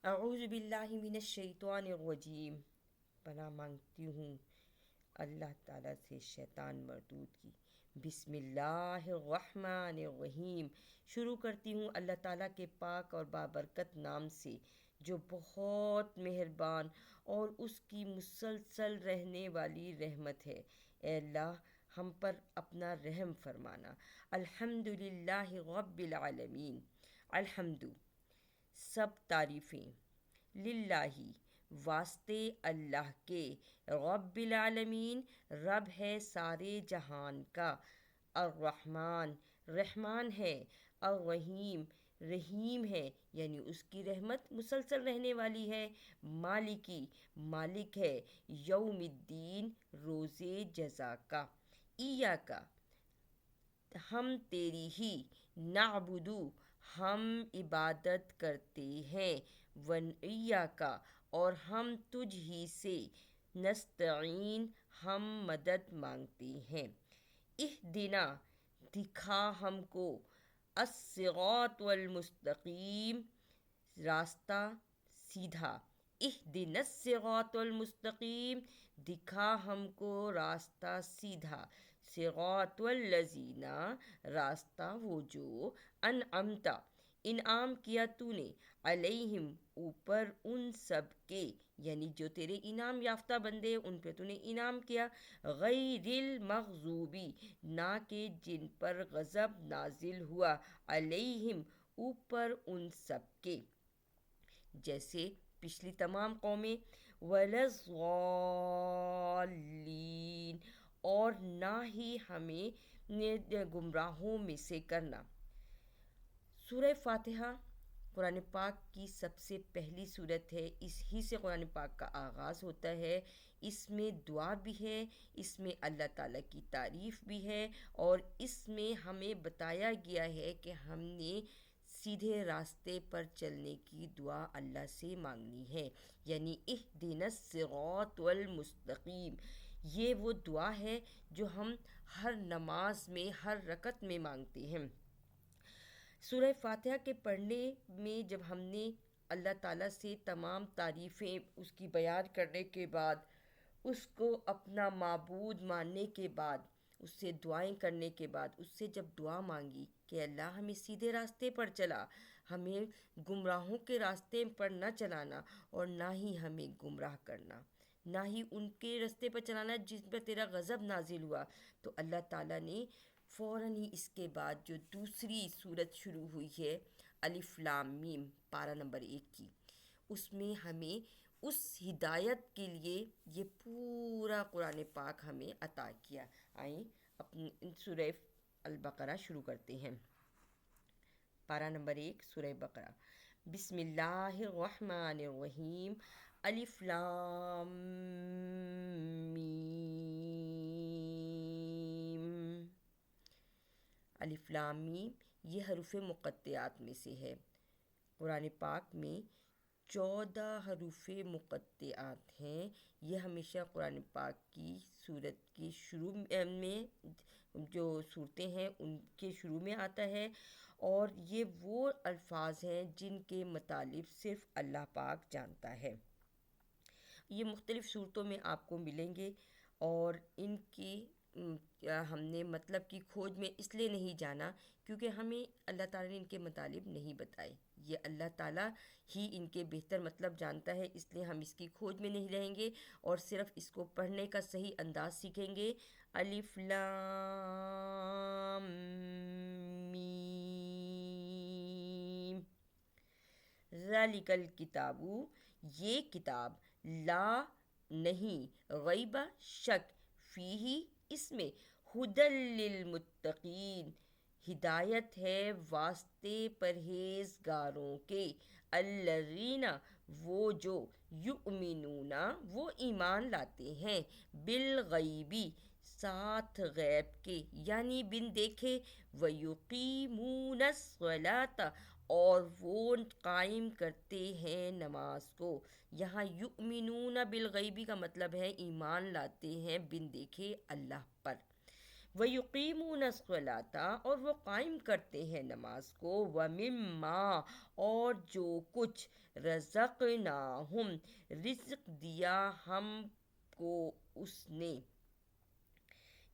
اعوذ باللہ من الشیطان الرجیم، پناہ مانگتی ہوں اللہ تعالیٰ سے شیطان مردود کی۔ بسم اللہ الرحمن الرحیم، شروع کرتی ہوں اللہ تعالیٰ کے پاک اور بابرکت نام سے جو بہت مہربان اور اس کی مسلسل رہنے والی رحمت ہے۔ اے اللہ، ہم پر اپنا رحم فرمانا۔ الحمد للہ رب العالمین، الحمد سب تعریفیں، للہ واسطے اللہ کے، رب العالمین رب ہے سارے جہان کا، الرحمن رحمان ہے، الرحیم رحیم ہے یعنی اس کی رحمت مسلسل رہنے والی ہے، مالکی مالک ہے، یوم الدین روز جزا کا، ایاکا ہم تیری ہی، نعبدو ہم عبادت کرتے ہیں، ونعیاکا اور ہم تجھ ہی سے، نستعین ہم مدد مانگتے ہیں، اہدنا دکھا ہم کو، الصراط المستقیم راستہ سیدھا، اہدنا الصراط المستقیم دکھا ہم کو راستہ سیدھا، صراط الذین راستہ وہ جو، انعمت انعام کیا تو نے، علیہم اوپر ان سب کے یعنی جو تیرے انعام یافتہ بندے ان پہ تو نے انعام کیا، غیر المغضوبی نہ کہ جن پر غضب نازل ہوا، علیہم اوپر ان سب کے جیسے پچھلی تمام قومیں، ولا الضالین اور نہ ہی ہمیں گمراہوں میں سے کرنا۔ سورہ فاتحہ قرآن پاک کی سب سے پہلی صورت ہے، اس ہی سے قرآن پاک کا آغاز ہوتا ہے، اس میں دعا بھی ہے، اس میں اللہ تعالیٰ کی تعریف بھی ہے، اور اس میں ہمیں بتایا گیا ہے کہ ہم نے سیدھے راستے پر چلنے کی دعا اللہ سے مانگنی ہے، یعنی اہدنا الصراط المستقیم، یہ وہ دعا ہے جو ہم ہر نماز میں ہر رکعت میں مانگتے ہیں۔ سورہ فاتحہ کے پڑھنے میں جب ہم نے اللہ تعالیٰ سے تمام تعریفیں اس کی بیان کرنے کے بعد، اس کو اپنا معبود ماننے کے بعد، اس سے دعائیں کرنے کے بعد، اس سے جب دعا مانگی کہ اللہ ہمیں سیدھے راستے پر چلا، ہمیں گمراہوں کے راستے پر نہ چلانا اور نہ ہی ہمیں گمراہ کرنا، نہ ہی ان کے راستے پر چلانا جس پر تیرا غضب نازل ہوا، تو اللہ تعالیٰ نے فوراً ہی اس کے بعد جو دوسری صورت شروع ہوئی ہے، الف لام میم پارہ نمبر 1 کی، اس میں ہمیں اس ہدایت کے لیے یہ پورا قرآن پاک ہمیں عطا کیا۔ آئیں اپنی سورہ البقرہ شروع کرتے ہیں۔ پارہ نمبر 1 سورہ بقرہ، بسم اللہ الرحمن الرحیم، الف لام میم، الف لام میم یہ حروف مقطعات میں سے ہے۔ قرآن پاک میں 14 حروف مقطعات ہیں، یہ ہمیشہ قرآن پاک کی سورت کی شروع میں جو صورتیں ہیں ان کے شروع میں آتا ہے، اور یہ وہ الفاظ ہیں جن کے مطالب صرف اللہ پاک جانتا ہے۔ یہ مختلف صورتوں میں آپ کو ملیں گے، اور ان کی ہم نے مطلب کی کھوج میں اس لیے نہیں جانا کیونکہ ہمیں اللہ تعالیٰ نے ان کے مطالب نہیں بتائے، یہ اللہ تعالیٰ ہی ان کے بہتر مطلب جانتا ہے، اس لیے ہم اس کی کھوج میں نہیں رہیں گے اور صرف اس کو پڑھنے کا صحیح انداز سیکھیں گے۔ الف لام میم، ذالک الکتاب یہ کتاب، لا نہیں، غیب شک، فیہ اس میں، ھدی للمتقین ہدایت ہے واسطے پرہیزگاروں کے، الذین وہ جو، یؤمنون وہ ایمان لاتے ہیں، بالغیبی ساتھ غیب کے یعنی بن دیکھے، ویقیمون الصلاۃ اور وہ قائم کرتے ہیں نماز کو۔ یہاں یؤمنون بالغیبی کا مطلب ہے ایمان لاتے ہیں بن دیکھے اللہ پر۔ وَيُقِيمُونَ الصَّلَاةَ اور وہ قائم کرتے ہیں نماز کو، وَمِمَّا اور جو کچھ رزقناہم رزق دیا ہم کو اس نے،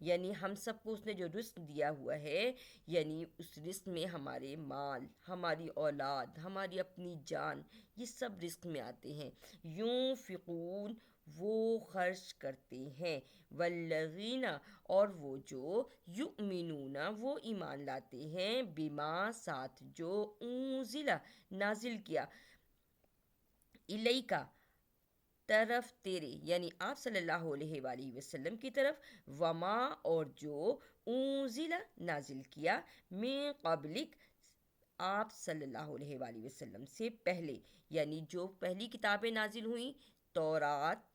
یعنی ہم سب کو اس نے جو رزق دیا ہوا ہے، یعنی اس رزق میں ہمارے مال، ہماری اولاد، ہماری اپنی جان، یہ سب رزق میں آتے ہیں۔ یونفقون وہ خرچ کرتے ہیں، والذین اور وہ جو یؤمنون وہ ایمان لاتے ہیں، بما ساتھ جو انزل نازل کیا، الیکا طرف تیرے یعنی آپ صلی اللہ علیہ وآلہ وسلم کی طرف، وما اور جو انزل نازل کیا، من قبلک آپ صلی اللہ علیہ وآلہ وسلم سے پہلے، یعنی جو پہلی کتابیں نازل ہوئیں، تورات،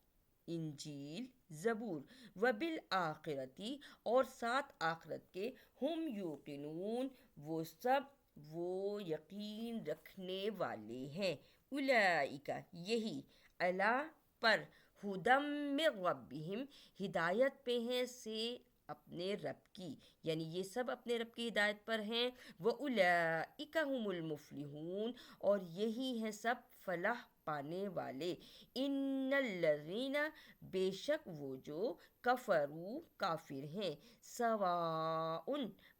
انجیل، زبور، وبالآخرتی اور ساتھ آخرت کے، ہم یوقنون وہ سب وہ یقین رکھنے والے ہیں، اولئک یہی، اللہ پر، ہدم من ربہم ہدایت پہ ہیں سے اپنے رب کی، یعنی یہ سب اپنے رب کی ہدایت پر ہیں، وَأُولَئِكَ هُمُ الْمُفْلِحُونَ اور یہی ہیں سب فلاح پانے والے، ان الذین بے شک وہ جو کفروا کافر ہیں، سواء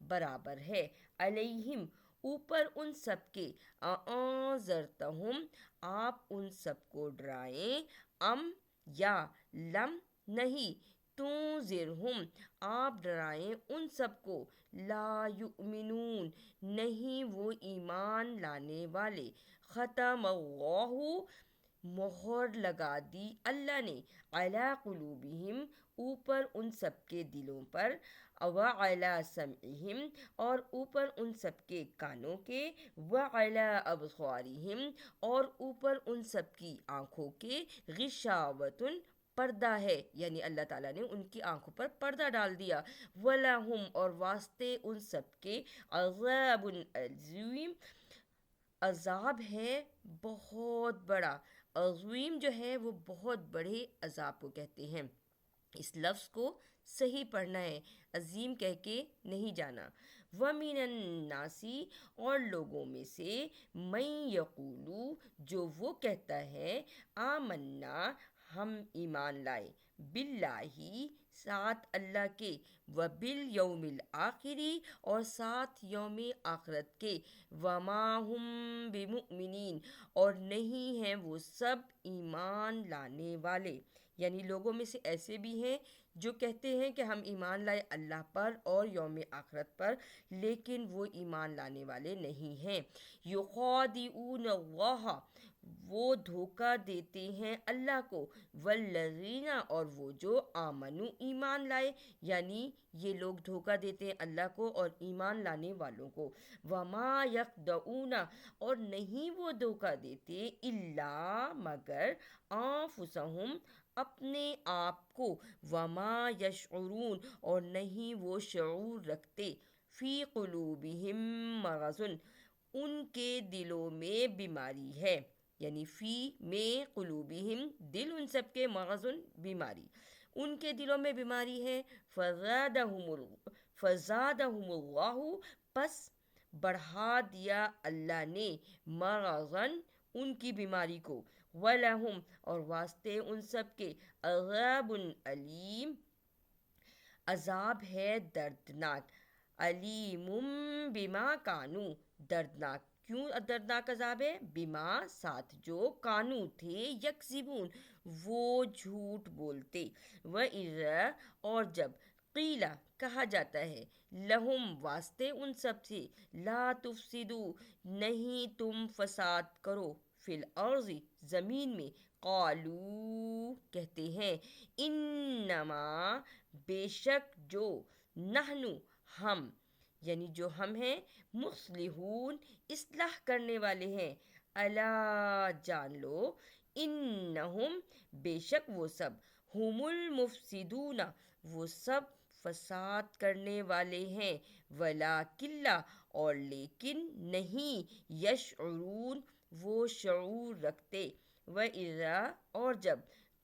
برابر ہے، علیہم اوپر ان سب کے، اَأَنذَرْتَهُمْ آپ ان سب کو ڈرائیں، ام یا لم نہیں، تنذرہم آپ ڈرائیں ان سب کو، لا یؤمنون نہیں وہ ایمان لانے والے، ختم اللہ مہر لگا دی اللہ نے، علی قلوبہم اوپر ان سب کے دلوں پر، وعلی سمعہم اور اوپر ان سب کے کانوں کے، وعلی ابصارہم اور اوپر ان سب کی آنکھوں کے، غشاوۃ پردہ ہے، یعنی اللہ تعالیٰ نے ان کی آنکھوں پر پردہ ڈال دیا، وَلَهُمْ اور واسطے ان سب کے، عذاب عظیم عذاب ہے بہت بڑا، عظیم جو ہے وہ بہت بڑے عذاب کو کہتے ہیں، اس لفظ کو صحیح پڑھنا ہے، عظیم کہہ کے نہیں جانا۔ وَمِنَ النَّاسِ اور لوگوں میں سے، مَن یقولو جو وہ کہتا ہے، آمنا ہم ایمان لائے، باللہ ساتھ اللہ کے، وبالیوم الآخر اور ساتھ یوم آخرت کے، وما ہم بمؤمنین اور نہیں ہیں وہ سب ایمان لانے والے، یعنی لوگوں میں سے ایسے بھی ہیں جو کہتے ہیں کہ ہم ایمان لائے اللہ پر اور یوم آخرت پر، لیکن وہ ایمان لانے والے نہیں ہیں، یخادعون اللہ وہ دھوکہ دیتے ہیں اللہ کو، والذین اور وہ جو آمنو ایمان لائے، یعنی یہ لوگ دھوکہ دیتے ہیں اللہ کو اور ایمان لانے والوں کو، وما یخدعون اور نہیں وہ دھوکہ دیتے، الا مگر، انفسہم اپنے آپ کو، وما یشعرون اور نہیں وہ شعور رکھتے، فی قلوبہم مرض ان کے دلوں میں بیماری ہے، یعنی فی میں قلوبہم دل ان سب کے، مرض بیماری ان کے دلوں میں بیماری ہے، فزادہم اللہ پس بڑھا دیا اللہ نے، مرضاً ان کی بیماری کو، وَلَهُمْ اور واسطے ان سب کے، عذاب علیم عذاب ہے دردناک، علیم بما کانو دردناک کیوں دردناک عذاب ہے، بما ساتھ جو کانو تھے، یکذبون وہ جھوٹ بولتے، وَإِذَا اور جب، قیلا کہا جاتا ہے، لہم واسطے ان سب سے، لا تفسدو نہیں تم فساد کرو، فی الارض زمین میں، قالو کہتے ہیں، انما بے شک جو، نحنو ہم یعنی جو ہم ہیں، مصلحون اصلاح کرنے والے ہیں، الا جان لو، انہم بے شک وہ سب، ہم المفسدون وہ سب فساد کرنے والے ہیں، ولکن اور لیکن نہیں، یشعرون وہ شعور رکھتے، وَإِذَا اور جب،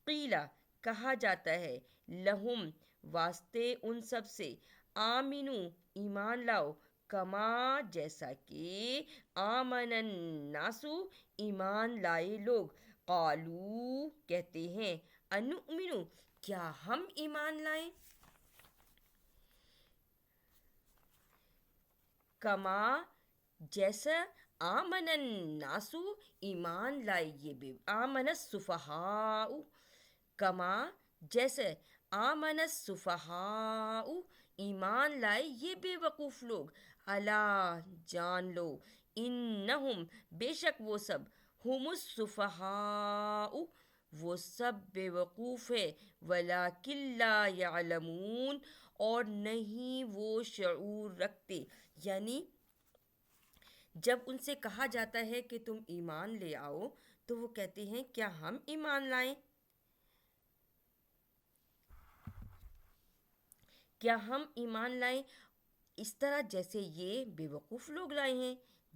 قیلا کہا جاتا ہے، لہم واسطے ان سب سے، آمینو ایمان لاؤ، کما جیسا کہ آمن الناسو ایمان لائے لوگ، قالو کہتے ہیں، انؤمنو کیا ہم ایمان لائیں، کما جیسا آمن الناسو ایمان لائے یہ بے آمن السفہاء، کما جیسے آمن السفہاء ایمان لائے یہ بے وقوف لوگ، الا جان لو، انہم بے شک وہ سب، ہم السفہاء وہ سب بے وقوف ہے، ولیکن لا یعلمون اور نہیں وہ شعور رکھتے، یعنی جب ان سے کہا جاتا ہے کہ تم ایمان لے آؤ تو وہ کہتے ہیں کیا ہم ایمان لائیں، کیا ہم ایمان لائیں اس طرح جیسے یہ بے وقوف لوگ لائے ہیں۔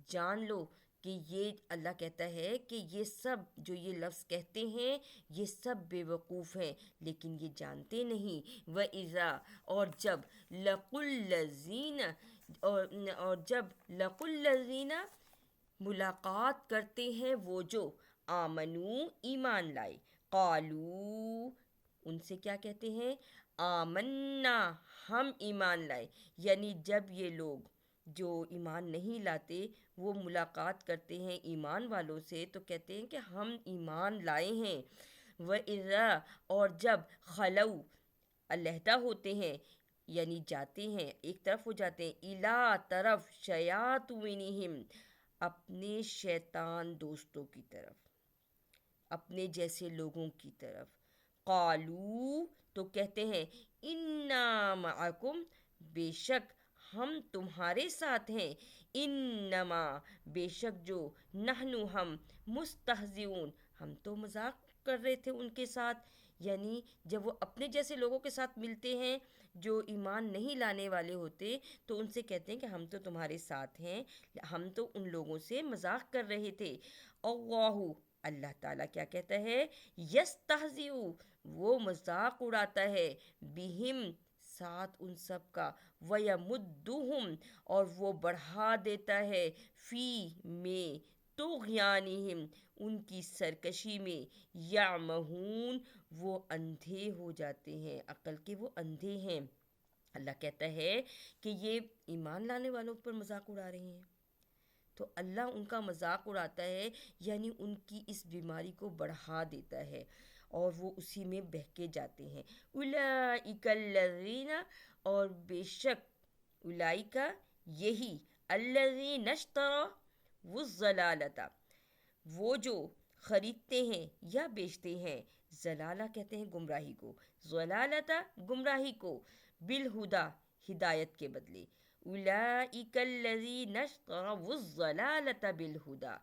جان لو کہ یہ اللہ کہتا ہے کہ یہ سب جو یہ لفظ کہتے ہیں یہ سب بے وقوف ہیں لیکن یہ جانتے نہیں۔ وَإِذَا اور جب لَقُوا الَّذِينَ اور جب لَقُوا الَّذِينَ ملاقات کرتے ہیں وہ جو آمنو ایمان لائے، قالو ان سے کیا کہتے ہیں، آمنا ہم ایمان لائے، یعنی جب یہ لوگ جو ایمان نہیں لاتے وہ ملاقات کرتے ہیں ایمان والوں سے تو کہتے ہیں کہ ہم ایمان لائے ہیں۔ وَإِذَا اور جب خلو علیحدہ ہوتے ہیں یعنی جاتے ہیں ایک طرف ہو جاتے ہیں، الا طرف شیاطینہم اپنے شیطان دوستوں کی طرف، اپنے جیسے لوگوں کی طرف، قالو تو کہتے ہیں انا معکم بے شک ہم تمہارے ساتھ ہیں، انما بے شک جو نحنو ہم مستہزئون ہم تو مذاق کر رہے تھے ان کے ساتھ، یعنی جب وہ اپنے جیسے لوگوں کے ساتھ ملتے ہیں جو ایمان نہیں لانے والے ہوتے تو ان سے کہتے ہیں کہ ہم تو تمہارے ساتھ ہیں، ہم تو ان لوگوں سے مذاق کر رہے تھے۔ اللہ اللہ تعالیٰ کیا کہتا ہے، یستہزئ وہ مذاق اڑاتا ہے، بہم ساتھ ان سب کا، ویمدہم اور وہ بڑھا دیتا ہے، فی میں طغیانہم ان کی سرکشی میں، یعمہون وہ اندھے ہو جاتے ہیں، عقل کے وہ اندھے ہیں۔ اللہ کہتا ہے کہ یہ ایمان لانے والوں پر مذاق اڑا رہے ہیں تو اللہ ان کا مذاق اڑاتا ہے، یعنی ان کی اس بیماری کو بڑھا دیتا ہے اور وہ اسی میں بہکے جاتے ہیں۔ اولئک الذین اور بے شک اولئک یہی، الذین اشتروا الضلالۃ وہ جو خریدتے ہیں یا بیچتے ہیں، ضلالہ کہتے ہیں گمراہی کو، ضلالۃ گمراہی کو، بالہدا ہدایت کے بدلے، اولئک الذین اشتروا الضلالۃ بالہدا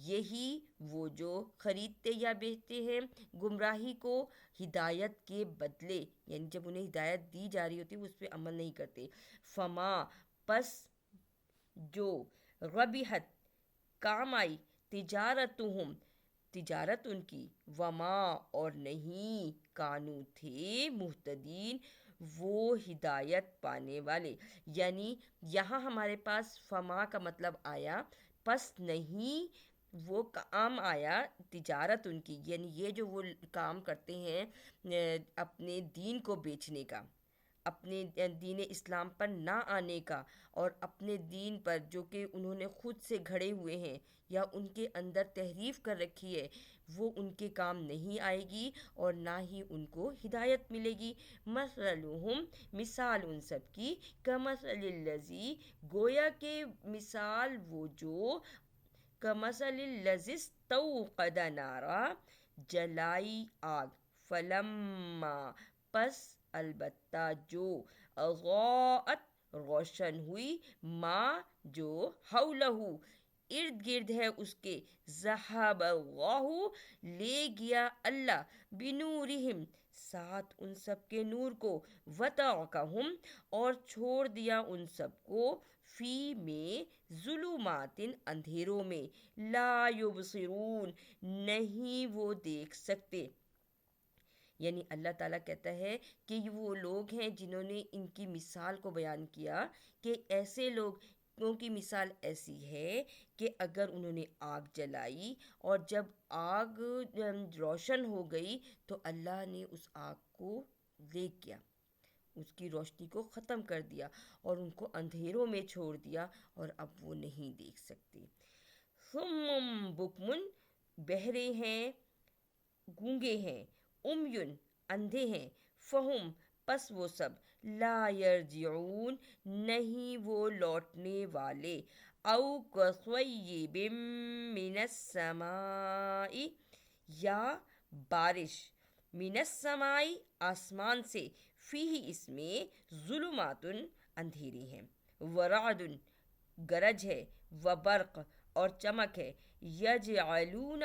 یہی وہ جو خریدتے یا بیچتے ہیں گمراہی کو ہدایت کے بدلے، یعنی جب انہیں ہدایت دی جا رہی ہوتی ہے وہ اس پہ عمل نہیں کرتے، فما پس جو ربحت کام آئی، تجارتہم تجارت ان کی، وما اور نہیں کانو تھے مہتدین وہ ہدایت پانے والے، یعنی یہاں ہمارے پاس فما کا مطلب آیا پس نہیں وہ کام آیا تجارت ان کی، یعنی یہ جو وہ کام کرتے ہیں اپنے دین کو بیچنے کا، اپنے دین اسلام پر نہ آنے کا، اور اپنے دین پر جو کہ انہوں نے خود سے گھڑے ہوئے ہیں یا ان کے اندر تحریف کر رکھی ہے وہ ان کے کام نہیں آئے گی اور نہ ہی ان کو ہدایت ملے گی۔ مثلہم مثال ان سب کی، کمثل الذی گویا کہ مثال وہ جو، کمثل الذی استوقد نارا جلائی آگ، فلما پس البتہ جو، اضاءت روشن ہوئی، ما جو، حولہ ارد گرد ہے اس کے، ذہب اللہ لے گیا اللہ، بنورہم ساتھ ان سب کے نور کو، وترکہم اور چھوڑ دیا ان سب کو، فی میں ظلمات اندھیروں میں، لا یبصرون نہیں وہ دیکھ سکتے، یعنی اللہ تعالیٰ کہتا ہے کہ یہ وہ لوگ ہیں جنہوں نے ان کی مثال کو بیان کیا کہ ایسے لوگوں کی مثال ایسی ہے کہ اگر انہوں نے آگ جلائی اور جب آگ روشن ہو گئی تو اللہ نے اس آگ کو لے کیا، اس کی روشنی کو ختم کر دیا اور ان کو اندھیروں میں چھوڑ دیا اور اب وہ نہیں دیکھ سکتے۔ ثم بکمن، بہرے ہیں، گونگے ہیں، امیون، اندھے ہیں، فہم، پس وہ سب، لا یرجعون، نہیں وہ لوٹنے والے، او کصیب من السماء، یا بارش، من السماء، آسمان سے، فیہ، اس میں، ظلمات، اندھیرے ہیں، ورعد، گرج ہے، وبرق، اور چمک ہے، یجعلون،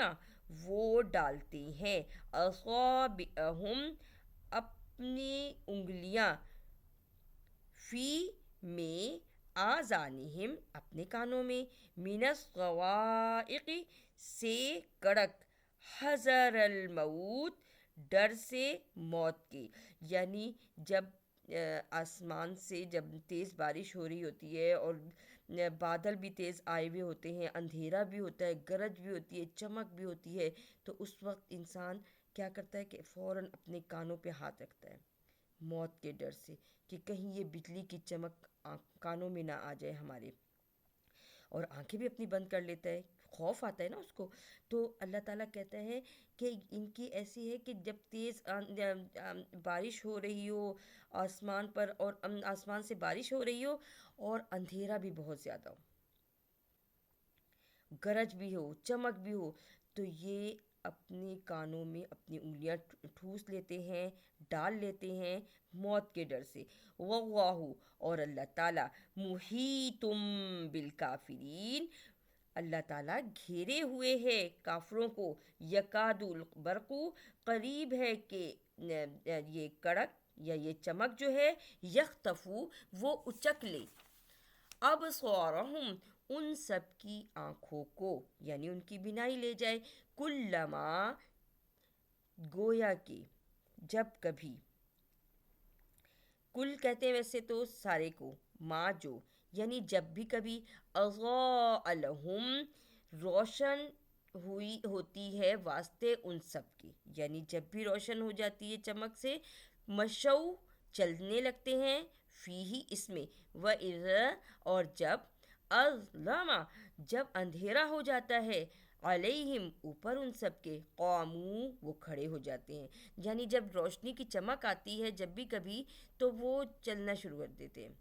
وہ ڈالتے ہیں، اصابعہم، اپنی انگلیاں، فی، میں، آذانہم، اپنے کانوں میں، من الصواعق، سے کڑک، حذر الموت، ڈر سے موت کے، یعنی جب آسمان سے جب تیز بارش ہو رہی ہوتی ہے اور بادل بھی تیز آئے ہوئے ہوتے ہیں، اندھیرا بھی ہوتا ہے، گرج بھی ہوتی ہے، چمک بھی ہوتی ہے، تو اس وقت انسان کیا کرتا ہے کہ فوراً اپنے کانوں پہ ہاتھ رکھتا ہے، موت کے ڈر سے کہ کہیں یہ بجلی کی چمک کانوں میں نہ آ جائے ہمارے، اور آنکھیں بھی اپنی بند کر لیتا ہے، خوف آتا ہے نا اس کو۔ تو اللہ تعالیٰ کہتا ہے کہ ان کی ایسی ہے کہ جب تیز بارش ہو رہی ہو آسمان پر، اور آسمان سے بارش ہو رہی ہو اور اندھیرا بھی بہت زیادہ ہو، گرج بھی ہو، چمک بھی ہو، تو یہ اپنے کانوں میں اپنی انگلیاں ٹھوس لیتے ہیں، ڈال لیتے ہیں موت کے ڈر سے۔ واللہ، اور اللہ تعالیٰ، محیطم بالکافرین، اللہ تعالیٰ گھیرے ہوئے ہے کافروں کو، یکاد البرق، قریب ہے کہ یہ کڑک یا یہ چمک جو ہے، یختفو، وہ اچک لے، ابصارہم، ان سب کی آنکھوں کو، یعنی ان کی بینائی لے جائے، کلما، گویا کہ جب کبھی، کل کہتے ہیں ویسے تو سارے کو، ما جو، یعنی جب بھی کبھی، اضاء لہم، روشن ہوئی ہوتی ہے واسطے ان سب کی، یعنی جب بھی روشن ہو جاتی ہے چمک سے، مشو، چلنے لگتے ہیں، فیہی، اس میں، وَإِذَا، اور جب، اظلم، جب اندھیرا ہو جاتا ہے، علیہم، اوپر ان سب کے، قامو، وہ کھڑے ہو جاتے ہیں، یعنی جب روشنی کی چمک آتی ہے جب بھی کبھی تو وہ چلنا شروع کر دیتے ہیں،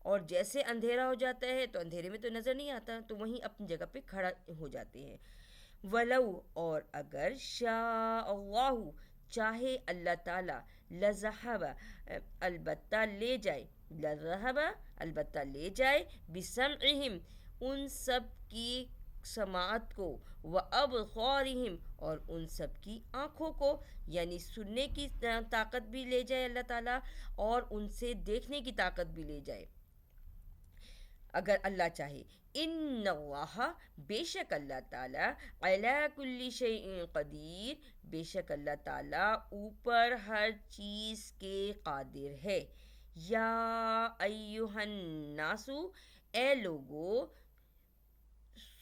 اور جیسے اندھیرا ہو جاتا ہے تو اندھیرے میں تو نظر نہیں آتا تو وہیں اپنی جگہ پہ کھڑا ہو جاتے ہیں۔ ولو، اور اگر، شاء اللہ، چاہے اللہ تعالیٰ، لذہب، البتہ لے جائے، لذہب، البتہ لے جائے، بسمعہم، ان سب کی سماعت کو، وابصارہم، اور ان سب کی آنکھوں کو، یعنی سننے کی طاقت بھی لے جائے اللہ تعالیٰ اور ان سے دیکھنے کی طاقت بھی لے جائے اگر اللہ چاہے۔ ان اللہ، بے شک اللہ تعالیٰ، علی کل شیء قدیر، بے شک اللہ تعالیٰ اوپر ہر چیز کے قادر ہے۔ یا ایہا الناس، اے لوگو،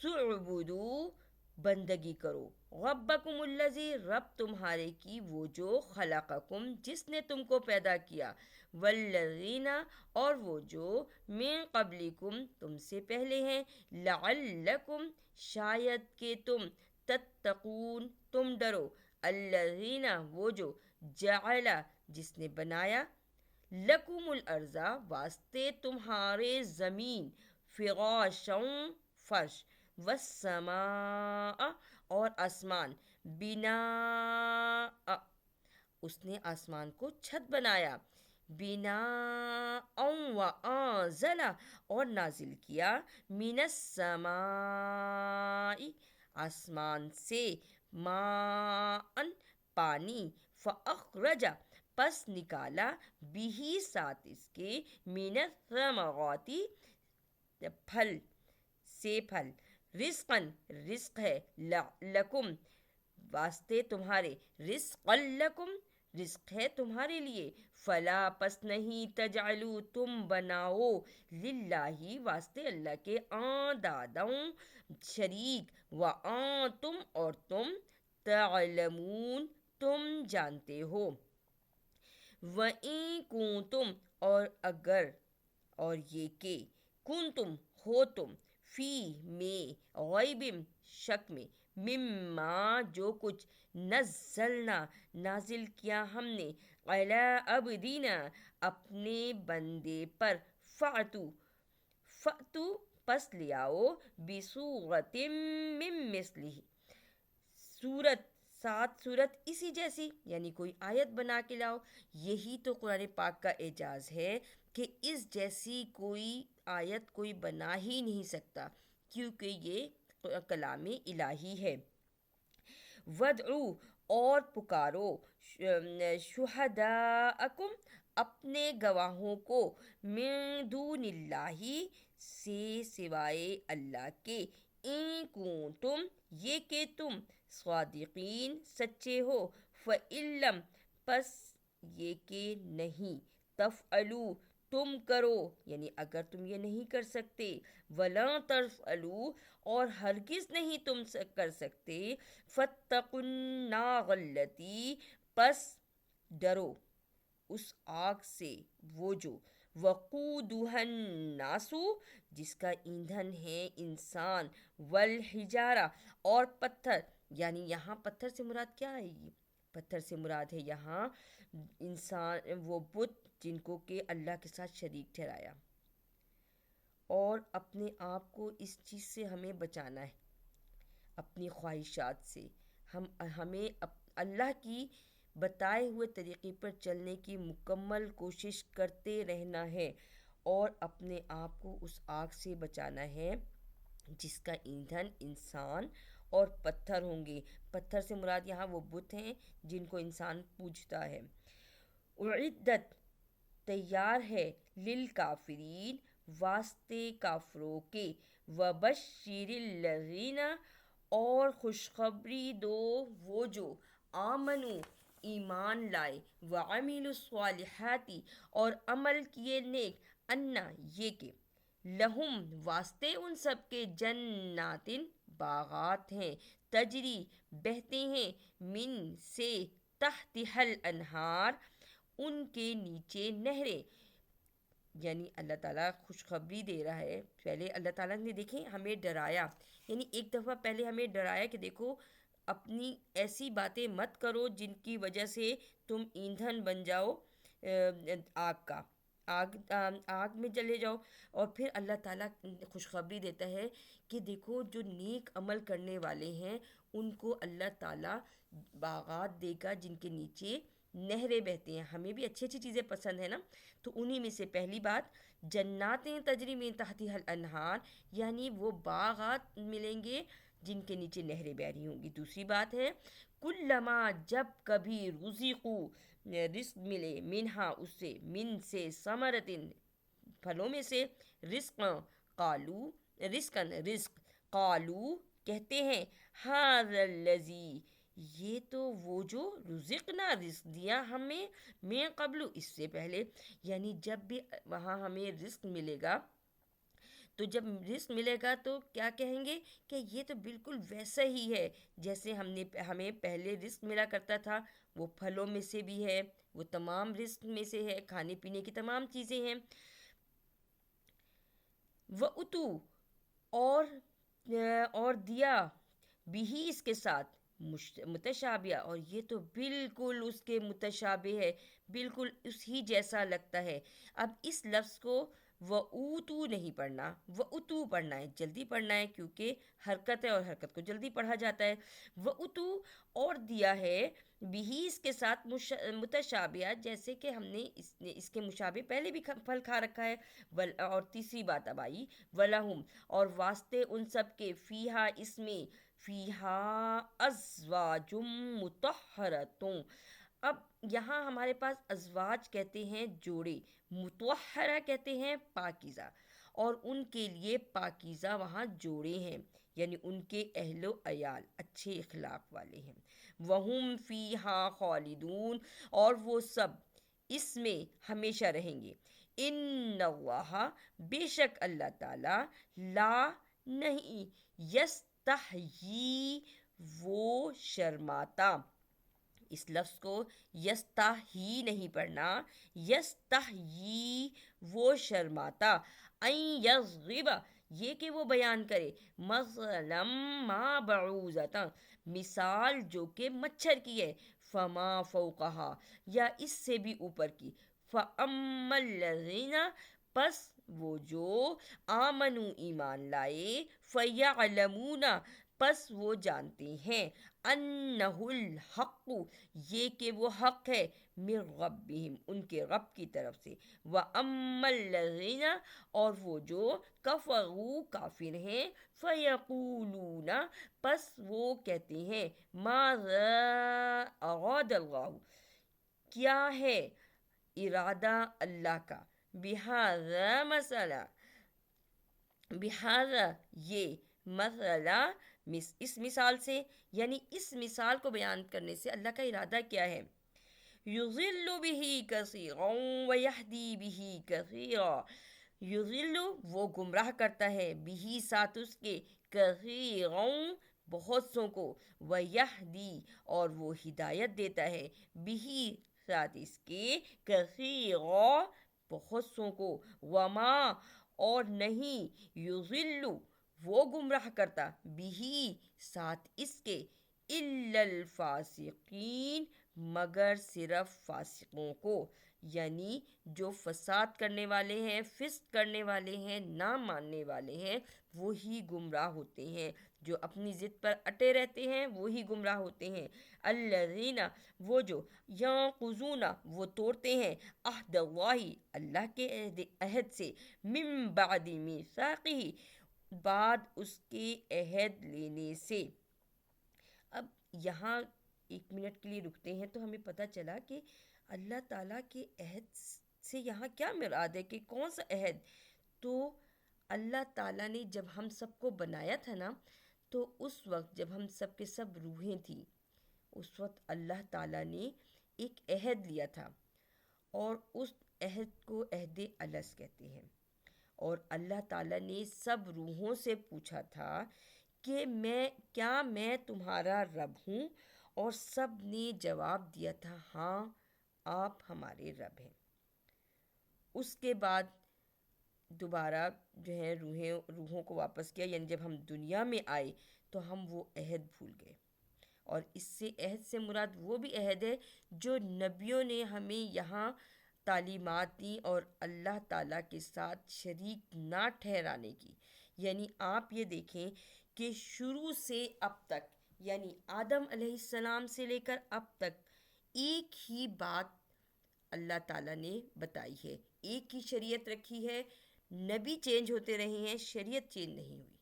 سُعْبُدُوا، بندگی کرو، ربکم الذی، رب تمہارے کی، وہ جو، خلقکم، جس نے تم کو پیدا کیا، والذین، اور وہ جو، من قبلکم، تم سے پہلے ہیں، لعلکم، شاید کہ تم، تتقون، تم ڈرو، الذین، وہ جو، جعل، جس نے بنایا، لکم الارض، واسطے تمہارے زمین، فراشاً، فرش، والسماء، اور آسمان، بناء، اس نے آسمان کو چھت بنایا، بناء، وانزل، اور نازل کیا، من السماء، آسمان سے، ماء، پانی، فاخرج، پس نکالا، بھی، ساتھ اس کے، من الثمرات، پھل سے، پھل، رزقاً، رزق ہے، لکم، واسطے تمہارے، رزقاً لکم، رزق ہے تمہارے لیے، فلا پس نہیں، تجعلو تم بناؤ، للہ واسطے اللہ کے، دادوں شریک، تم اور تم تعلمون تم جانتے ہو، وَإِن کنتم اور اگر، اور یہ کہ، کنتم ہو تم، فی میں، غیب شک میں، مما جو کچھ، نزلنا نازل کیا ہم نے، علی عبدینا اپنے بندے پر، فاتو فاتو پس لے آؤ، بصورت من مثلہ صورت، سات صورت اسی جیسی، یعنی کوئی آیت بنا کے لاؤ۔ یہی تو قرآن پاک کا اعجاز ہے کہ اس جیسی کوئی آیت کوئی بنا ہی نہیں سکتا، کیونکہ یہ کلام الہی ہے۔ وَادْعُوا اور پکارو، شہداءکم اپنے گواہوں کو، من دون اللہ سے سوائے اللہ کے، ان کنتم یہ کہ تم، صادقین سچے ہو، فَإِن لَم پس یہ کہ نہیں، تفعلوا تم کرو، یعنی اگر تم یہ نہیں کر سکتے، وَلَا تَفْعَلُوا اور ہرگز نہیں تم کر سکتے، فَاتَّقُوا النَّارَ الَّتِی پس ڈرو اس آگ سے، وہ جو، وقودها الناس جس کا ایندھن ہے انسان، والحجارہ اور پتھر، یعنی یہاں پتھر سے مراد کیا آئے گی؟ پتھر سے مراد ہے یہاں انسان، وہ بت جن کو کہ اللہ کے ساتھ شریک ٹھہرایا۔ اور اپنے آپ کو اس چیز سے ہمیں بچانا ہے، اپنی خواہشات سے، ہمیں اللہ کی بتائے ہوئے طریقے پر چلنے کی مکمل کوشش کرتے رہنا ہے، اور اپنے آپ کو اس آگ سے بچانا ہے جس کا ایندھن انسان اور پتھر ہوں گے۔ پتھر سے مراد یہاں وہ بت ہیں جن کو انسان پوجتا ہے۔ اعدت تیار ہے، للکافرین واسطے کافروں کے، وبشر الذین اور خوشخبری دو وہ جو، آمنو ایمان لائے، وعملوا الصالحات اور عمل کیے نیک، انا یہ کہ، لہم واسطے ان سب کے، جناتن باغات ہیں، تجری بہتے ہیں، من سے، تحتها الانہار ان کے نیچے نہریں، یعنی اللہ تعالیٰ خوشخبری دے رہا ہے۔ پہلے اللہ تعالیٰ نے دیکھیں ہمیں ڈرایا، یعنی ایک دفعہ پہلے ہمیں ڈرایا کہ دیکھو اپنی ایسی باتیں مت کرو جن کی وجہ سے تم ایندھن بن جاؤ آگ کا، آگ میں چلے جاؤ، اور پھر اللہ تعالیٰ خوشخبری دیتا ہے کہ دیکھو جو نیک عمل کرنے والے ہیں ان کو اللہ تعالیٰ باغات دے گا جن کے نیچے نہریں بہتی ہیں۔ ہمیں بھی اچھی اچھی چیزیں پسند ہیں نا، تو انہی میں سے پہلی بات، جناتیں تجری من تحتها الانہار، یعنی وہ باغات ملیں گے جن کے نیچے نہریں بہ رہی ہوں گی۔ دوسری بات ہے، کلما جب کبھی، رزقو رزق ملے، منہا اس سے، من سے، ثمرتن پھلوں میں سے، رزق قالو رزقن رزق، قالو کہتے ہیں، ھذا الذی یہ تو وہ جو، رزقنا رزق دیا ہمیں، من قبل اس سے پہلے، یعنی جب بھی وہاں ہمیں رزق ملے گا، تو جب رزق ملے گا تو کیا کہیں گے کہ یہ تو بالکل ویسا ہی ہے جیسے ہمیں پہلے رزق ملا کرتا تھا، وہ پھلوں میں سے بھی ہے، وہ تمام رزق میں سے ہے، کھانے پینے کی تمام چیزیں ہیں۔ وَأُتُو اور دیا، بھی اس کے ساتھ، متشابہ اور یہ تو بالکل اس کے متشابہ ہے، بالکل اس ہی جیسا لگتا ہے۔ اب اس لفظ کو وَأُوتُو نہیں پڑھنا، وَأُتُو پڑھنا ہے، جلدی پڑھنا ہے کیونکہ حرکت ہے اور حرکت کو جلدی پڑھا جاتا ہے۔ وَأُتُو اور دیا ہے، بھی اس کے ساتھ، متشابہ جیسے کہ ہم نے اس کے مشابہ پہلے بھی پھل کھا رکھا ہے۔ اور تیسری بات اب آئی، وَلَہُم اور واسطے ان سب کے، فیہا اس میں، فیہا ازواج مطہرۃ، اب یہاں ہمارے پاس ازواج کہتے ہیں جوڑے، مطہرہ کہتے ہیں پاکیزہ، اور ان کے لیے پاکیزہ وہاں جوڑے ہیں، یعنی ان کے اہل و عیال اچھے اخلاق والے ہیں. وَهُمْ فِيهَا خَالِدُونَ اور وہ سب اس میں ہمیشہ رہیں گے. ان اللہ بے شک اللہ تعالی لا نہیں یستحیی وہ شرماتا. اس لفظ کو یستحی نہیں پڑھنا، یستحیی وہ شرماتا. این یضرب یہ کہ وہ بیان کرے، مثلا ما بعوضتا مثال جو کہ مچھر کی ہے، فما فوقہا یا اس سے بھی اوپر کی. فاما الذین پس وہ جو آمنو ایمان لائے، فیعلمون پس وہ جانتے ہیں، انہ الحق یہ کہ وہ حق ہے، من ربہم ان کے رب کی طرف سے. واما الذین اور وہ جو کفروا کافر ہیں، فیقولون پس وہ کہتے ہیں، ماذا اراد اللہ کیا ہے ارادہ اللہ کا، بہذا مسئلہ بہذا یہ مسئلہ اس مثال سے، یعنی اس مثال کو بیان کرنے سے اللہ کا ارادہ کیا ہے. یضل بہ کثیرا ویہدی بہ کثیرا یضل وہ گمراہ کرتا ہے، بہ ساتھ اس کے، کثیرا بہت سوں کو، ویہدی اور وہ ہدایت دیتا ہے، بہ ساتھ اس کے، کثیرا بہت سوں کو. وما اور نہیں یضل وہ گمراہ کرتا، بہ ساتھ اس کے، الا الفاسقین مگر صرف فاسقوں کو. یعنی جو فساد کرنے والے ہیں، فسق کرنے والے ہیں، نہ ماننے والے ہیں، وہی گمراہ ہوتے ہیں. جو اپنی ضد پر اٹے رہتے ہیں وہی گمراہ ہوتے ہیں. الذین وہ جو ینقضون وہ توڑتے ہیں، عہد اللہ اللہ کے عہد سے، من بعد میثاقہ بعد اس کے عہد لینے سے. اب یہاں ایک منٹ کے لیے رکتے ہیں تو ہمیں پتہ چلا کہ اللہ تعالیٰ کے عہد سے یہاں کیا مراد ہے، کہ کون سا عہد. تو اللہ تعالیٰ نے جب ہم سب کو بنایا تھا نا، تو اس وقت جب ہم سب کے سب روحیں تھیں، اس وقت اللہ تعالیٰ نے ایک عہد لیا تھا، اور اس عہد کو عہد الست کہتے ہیں. اور اللہ تعالیٰ نے سب روحوں سے پوچھا تھا کہ میں تمہارا رب ہوں، اور سب نے جواب دیا تھا ہاں آپ ہمارے رب ہیں. اس کے بعد دوبارہ جو ہے روحوں کو واپس کیا، یعنی جب ہم دنیا میں آئے تو ہم وہ عہد بھول گئے. اور اس سے عہد سے مراد وہ بھی عہد ہے جو نبیوں نے ہمیں یہاں تعلیمات دی، اور اللہ تعالیٰ کے ساتھ شریک نہ ٹھہرانے کی. یعنی آپ یہ دیکھیں کہ شروع سے اب تک، یعنی آدم علیہ السلام سے لے کر اب تک ایک ہی بات اللہ تعالیٰ نے بتائی ہے، ایک ہی شریعت رکھی ہے. نبی چینج ہوتے رہے ہیں، شریعت چینج نہیں ہوئی.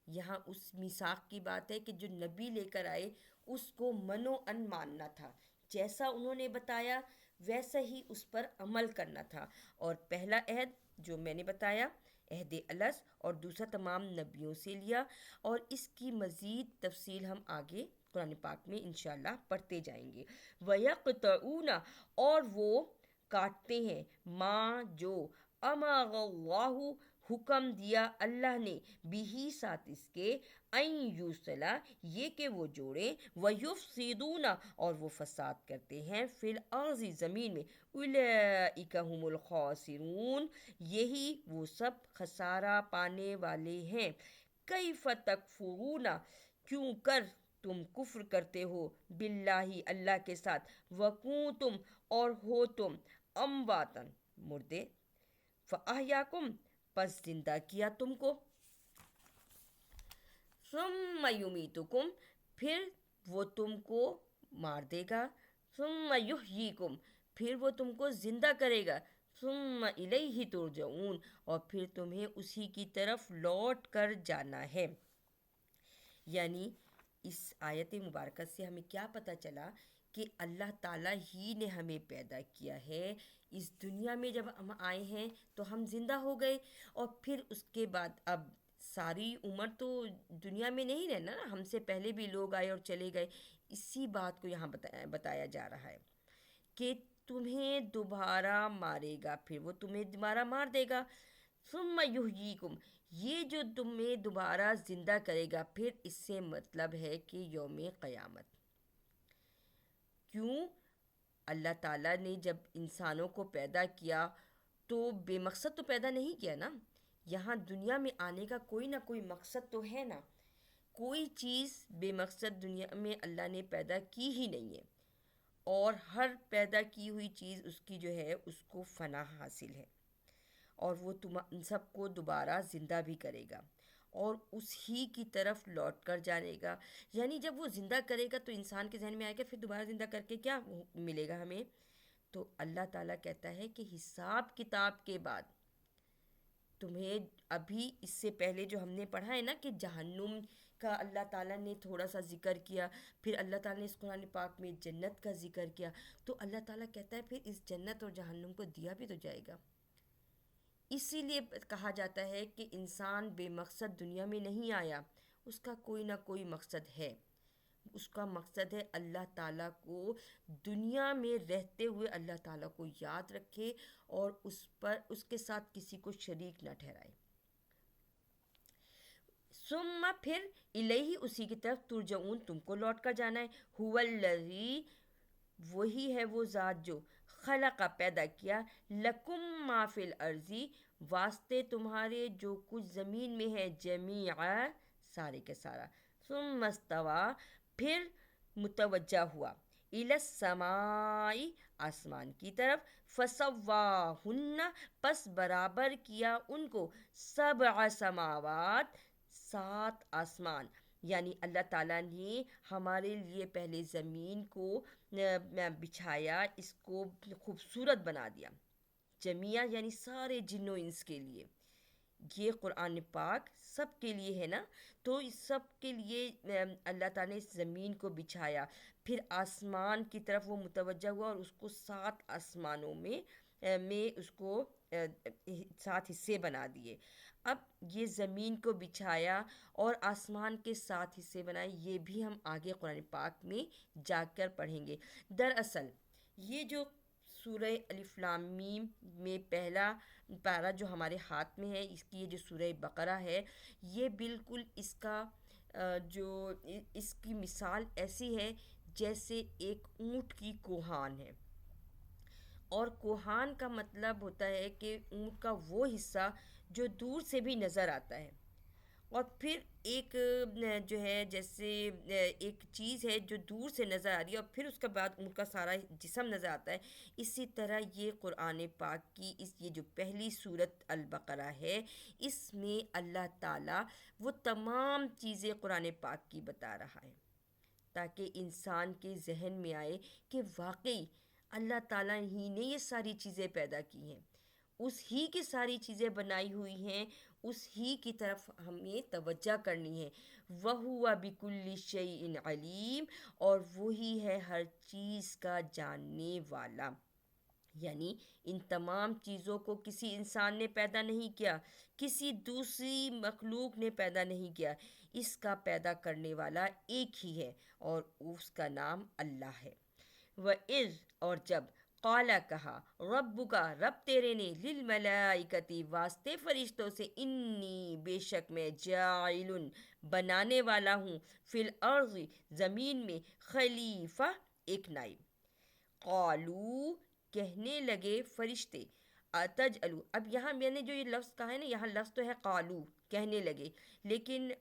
یہاں اس میثاق کی بات ہے کہ جو نبی لے کر آئے اس کو من و ان ماننا تھا، جیسا انہوں نے بتایا ویسا ہی اس پر عمل کرنا تھا. اور پہلا عہد جو میں نے بتایا عہد الست، اور دوسرا تمام نبیوں سے لیا. اور اس کی مزید تفصیل ہم آگے قرآن پاک میں انشاءاللہ پڑھتے جائیں گے. وَيَقْطَعُونَ اور وہ کاٹتے ہیں، ماں جو امر اللہ حکم دیا اللہ نے، بھی ساتھ اس کے، این یوصلا یہ کہ وہ جوڑیں، ویفسدون اور وہ فساد کرتے ہیں، فی الارض زمین میں، اولئک هم الخاسرون یہی وہ سب خسارہ پانے والے ہیں. کیف تکفرون کیوں کر تم کفر کرتے ہو، باللہ اللہ کے ساتھ، وکنتم اور ہو تم، امواتن مردے، فاحیاکم پس زندہ کیا تم کو، ثم یمیتکم پھر وہ تم کو مار دے گا، ثم یحییکم پھر وہ تم کو زندہ کرے گا، ثم الیہ ترجعون اور پھر تمہیں اسی کی طرف لوٹ کر جانا ہے. یعنی اس آیت مبارکہ سے ہمیں کیا پتہ چلا کہ اللہ تعالیٰ ہی نے ہمیں پیدا کیا ہے. اس دنیا میں جب ہم آئے ہیں تو ہم زندہ ہو گئے، اور پھر اس کے بعد اب ساری عمر تو دنیا میں نہیں رہنا نا، ہم سے پہلے بھی لوگ آئے اور چلے گئے. اسی بات کو یہاں بتایا جا رہا ہے کہ تمہیں دوبارہ مارے گا، پھر وہ تمہیں دوبارہ مار دے گا. ثم یحییکم، یہ جو تمہیں دوبارہ زندہ کرے گا، پھر اس سے مطلب ہے کہ یوم قیامت. کیوں؟ اللہ تعالیٰ نے جب انسانوں کو پیدا کیا تو بے مقصد تو پیدا نہیں کیا نا. یہاں دنیا میں آنے کا کوئی نہ کوئی مقصد تو ہے نا. کوئی چیز بے مقصد دنیا میں اللہ نے پیدا کی ہی نہیں ہے، اور ہر پیدا کی ہوئی چیز اس کی جو ہے اس کو فنا حاصل ہے، اور وہ تم سب کو دوبارہ زندہ بھی کرے گا اور اس ہی کی طرف لوٹ کر جانے گا. یعنی جب وہ زندہ کرے گا تو انسان کے ذہن میں آئے گا پھر دوبارہ زندہ کر کے کیا ملے گا ہمیں. تو اللہ تعالیٰ کہتا ہے کہ حساب کتاب کے بعد تمہیں ابھی اس سے پہلے جو ہم نے پڑھا ہے نا کہ جہنم کا اللہ تعالیٰ نے تھوڑا سا ذکر کیا، پھر اللہ تعالیٰ نے اس قرآن پاک میں جنت کا ذکر کیا، تو اللہ تعالیٰ کہتا ہے پھر اس جنت اور جہنم کو دیا بھی تو جائے گا. اسی لیے کہا جاتا ہے کہ انسان بے مقصد دنیا میں نہیں آیا، اس کا کوئی نہ کوئی مقصد ہے. اس کا مقصد ہے اللہ تعالیٰ کو دنیا میں رہتے ہوئے اللہ تعالیٰ کو یاد رکھے اور اس کے ساتھ کسی کو شریک نہ ٹھہرائے. ثم پھر الیہ، اسی کی طرف ترجعون، تم کو لوٹ کر جانا ہے. هو الذی، وہی ہے وہ ذات جو خلق پیدا کیا، لکم ما فی الارضی، واسطے تمہارے جو کچھ زمین میں ہے، جمیعا، سارے کے سارا. ثم استوی، پھر متوجہ ہوا، الی السماء، آسمان کی طرف، فسواہن، پس برابر کیا ان کو، سبع سماوات، 7 آسمان. یعنی اللہ تعالیٰ نے ہمارے لیے پہلے زمین کو بچھایا، اس کو خوبصورت بنا دیا، جمیعہ یعنی سارے جن و انس کے لیے. یہ قرآن پاک سب کے لیے ہے نا، تو اس سب کے لیے اللہ تعالیٰ نے اس زمین کو بچھایا، پھر آسمان کی طرف وہ متوجہ ہوا اور اس کو 7 آسمانوں میں اس کو 7 حصے بنا دیے. اب یہ زمین کو بچھایا اور آسمان کے 7 حصے بنائے، یہ بھی ہم آگے قرآن پاک میں جا کر پڑھیں گے. دراصل یہ جو سورہ الف لام میم میں پہلا پارہ جو ہمارے ہاتھ میں ہے، اس کی یہ جو سورہ بقرہ ہے، یہ بالکل اس کا جو اس کی مثال ایسی ہے جیسے ایک اونٹ کی کوہان ہے. اور کوہان کا مطلب ہوتا ہے کہ اونٹ کا وہ حصہ جو دور سے بھی نظر آتا ہے، اور پھر ایک جو ہے جیسے ایک چیز ہے جو دور سے نظر آ رہی ہے اور پھر اس کے بعد اونٹ کا سارا جسم نظر آتا ہے. اسی طرح یہ قرآن پاک کی یہ جو پہلی سورت البقرہ ہے، اس میں اللہ تعالیٰ وہ تمام چیزیں قرآن پاک کی بتا رہا ہے تاکہ انسان کے ذہن میں آئے کہ واقعی اللہ تعالیٰ ہی نے یہ ساری چیزیں پیدا کی ہیں، اس ہی کی ساری چیزیں بنائی ہوئی ہیں، اس ہی کی طرف ہمیں توجہ کرنی ہے. وَهُوَ بِكُلِّ شَيْءٍ عَلِيمٌ، اور وہی ہے ہر چیز کا جاننے والا. یعنی ان تمام چیزوں کو کسی انسان نے پیدا نہیں کیا، کسی دوسری مخلوق نے پیدا نہیں کیا، اس کا پیدا کرنے والا ایک ہی ہے اور اس کا نام اللہ ہے. وَإِذْ، اور جب، قالا کہا، ربک، رب تیرے نے، للملائکتی، واسطے فرشتوں سے، انی، بے شک میں، جاعل، بنانے والا ہوں، فی الارض، زمین میں، خلیفہ، ایک نائب. قالو، کہنے لگے فرشتے، اتجعلو، اب یہاں میں نے جو یہ لفظ کہا ہے نا، یہاں لفظ تو ہے قالو، کہنے لگے، لیکن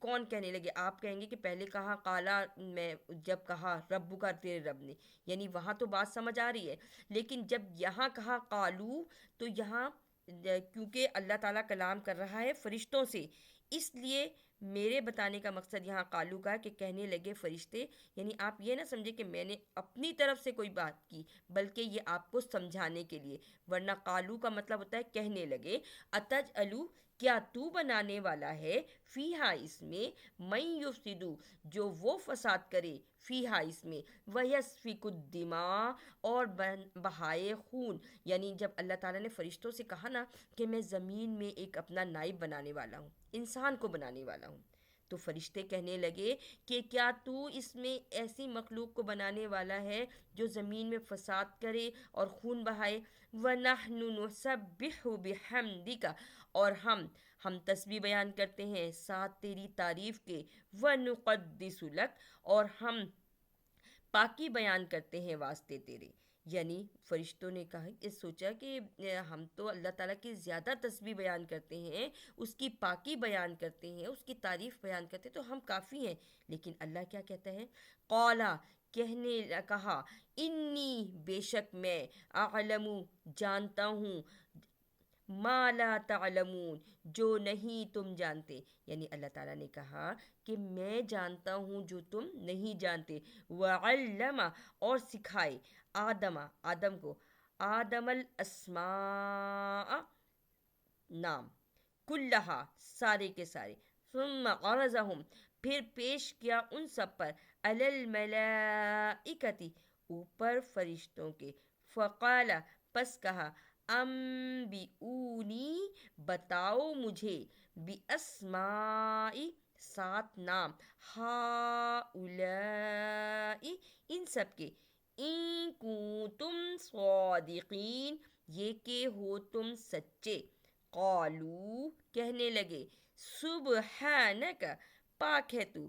کون کہنے لگے؟ آپ کہیں گے کہ پہلے کہا قالا، میں جب کہا ربو کا، تیرے رب نے، یعنی وہاں تو بات سمجھ آ رہی ہے، لیکن جب یہاں کہا قالو تو یہاں کیونکہ اللہ تعالیٰ کلام کر رہا ہے فرشتوں سے، اس لیے میرے بتانے کا مقصد یہاں قالو کا کہ کہنے لگے فرشتے. یعنی آپ یہ نہ سمجھے کہ میں نے اپنی طرف سے کوئی بات کی، بلکہ یہ آپ کو سمجھانے کے لیے، ورنہ قالو کا مطلب ہوتا ہے کہنے لگے. اتجعلو، کیا تو بنانے والا ہے فیہا اس میں من یفسدو جو وہ فساد کرے فیہا اس میں ویسفک الدماء اور بہائے خون. یعنی جب اللہ تعالیٰ نے فرشتوں سے کہا نا کہ میں زمین میں ایک اپنا نائب بنانے والا ہوں، انسان کو بنانے والا ہوں، تو فرشتے کہنے لگے کہ کیا تو اس میں ایسی مخلوق کو بنانے والا ہے جو زمین میں فساد کرے اور خون بہائے. وَنَحْنُ نُسَبِّحُ بِحَمْدِكَ اور ہم تسبیح بیان کرتے ہیں ساتھ تیری تعریف کے. وَنُقَدِّسُ لَكَ اور ہم پاکی بیان کرتے ہیں واسطے تیرے. یعنی فرشتوں نے کہا کہ سوچا کہ ہم تو اللہ تعالیٰ کی زیادہ تسبیح بیان کرتے ہیں، اس کی پاکی بیان کرتے ہیں، اس کی تعریف بیان کرتے ہیں، تو ہم کافی ہیں. لیکن اللہ کیا کہتا ہے؟ قالا کہا انی بے شک میں اعلم جانتا ہوں ما لا تعلمون جو نہیں تم جانتے. یعنی اللہ تعالیٰ نے کہا کہ میں جانتا ہوں جو تم نہیں جانتے. وعلم اور سکھائے آدم کو آدم الاسماء نام کلہا سارے کے سارے. ثم عرضہم پھر پیش کیا ان سب پر علی الملائکتی اوپر فرشتوں کے. فقال پس کہا انبئونی بتاؤ مجھے باسماء سات نام ہؤلاء ان سب کے ان کنتم صادقین یہ کہ ہو تم سچے. قالو کہنے لگے سبحانک پاک ہے تو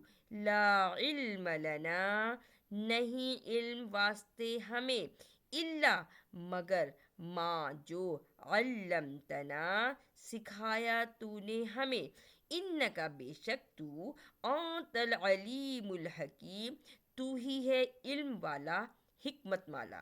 لا علم لنا نہیں علم واسطے ہمیں الا مگر ما جو علمتنا سکھایا تو نے ہمیں. انکا بے شک تو انت العلیم الحکیم تو ہی ہے علم والا حکمت والا.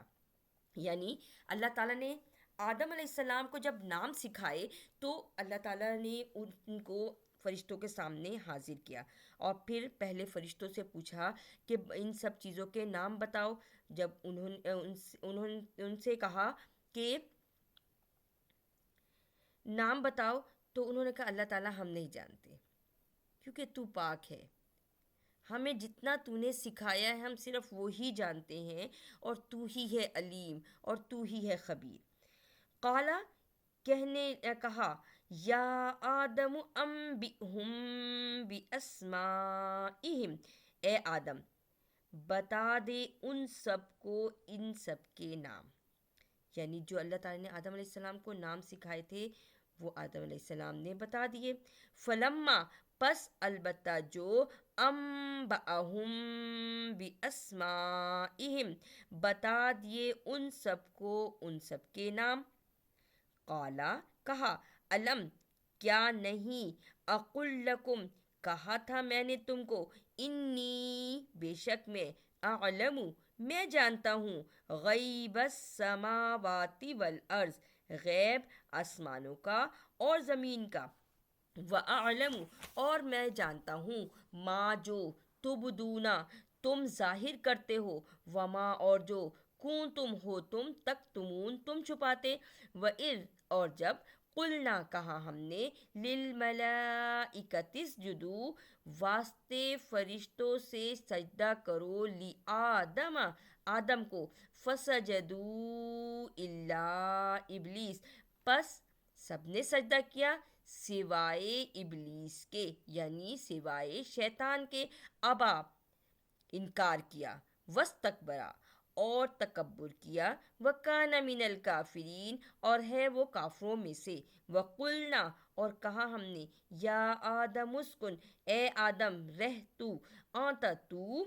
یعنی اللہ تعالیٰ نے آدم علیہ السلام کو جب نام سکھائے تو اللہ تعالیٰ نے ان کو فرشتوں کے سامنے حاضر کیا اور پھر پہلے فرشتوں سے پوچھا کہ ان سب چیزوں کے نام بتاؤ. جب انہوں نے ان سے کہا کہ نام بتاؤ تو انہوں نے کہا اللہ تعالیٰ ہم نہیں جانتے کیونکہ تو پاک ہے، ہمیں جتنا تو نے سکھایا ہے ہم صرف وہی جانتے ہیں اور تو ہی ہے علیم اور تو ہی ہے خبیر. قالا کہا یا آدم انبئہم باسمائہم اے آدم بتا دے ان سب کو ان سب کے نام. یعنی جو اللہ تعالیٰ نے آدم علیہ السلام کو نام سکھائے تھے وہ آدم علیہ السلام نے بتا دیے. فلما پس البتہ جو انبأہم باسمائہم بتا دیے ان سب کو ان سب کے نام. قالا کہا علم کیا نہیں اقل لکم کہا تھا میں نے تم کو انی بے شک میں اعلم میں جانتا ہوں غیب السماوات والارض غیب آسمانوں کا اور زمین کا. وَأَعْلَمُ اور میں جانتا ہوں ما جو تبدونا تم ظاہر کرتے ہو وما اور جو کنتم ہو تم تکتمون تم چھپاتے. وَإِذْ اور جب قلنا کہا ہم نے للملائکۃ اسجدوا واسطے فرشتوں سے سجدہ کرو لآدم آدم کو فسجدوا الا ابلیس پس سب نے سجدہ کیا سوائے ابلیس کے یعنی سوائے شیطان کے. ابا انکار کیا واستکبرا اور تکبر کیا. وکان من الکافرین اور ہے وہ کافروں میں سے. وقلنا اور کہا ہم نے یا آدم اسکن اے آدم رہ تو انت تو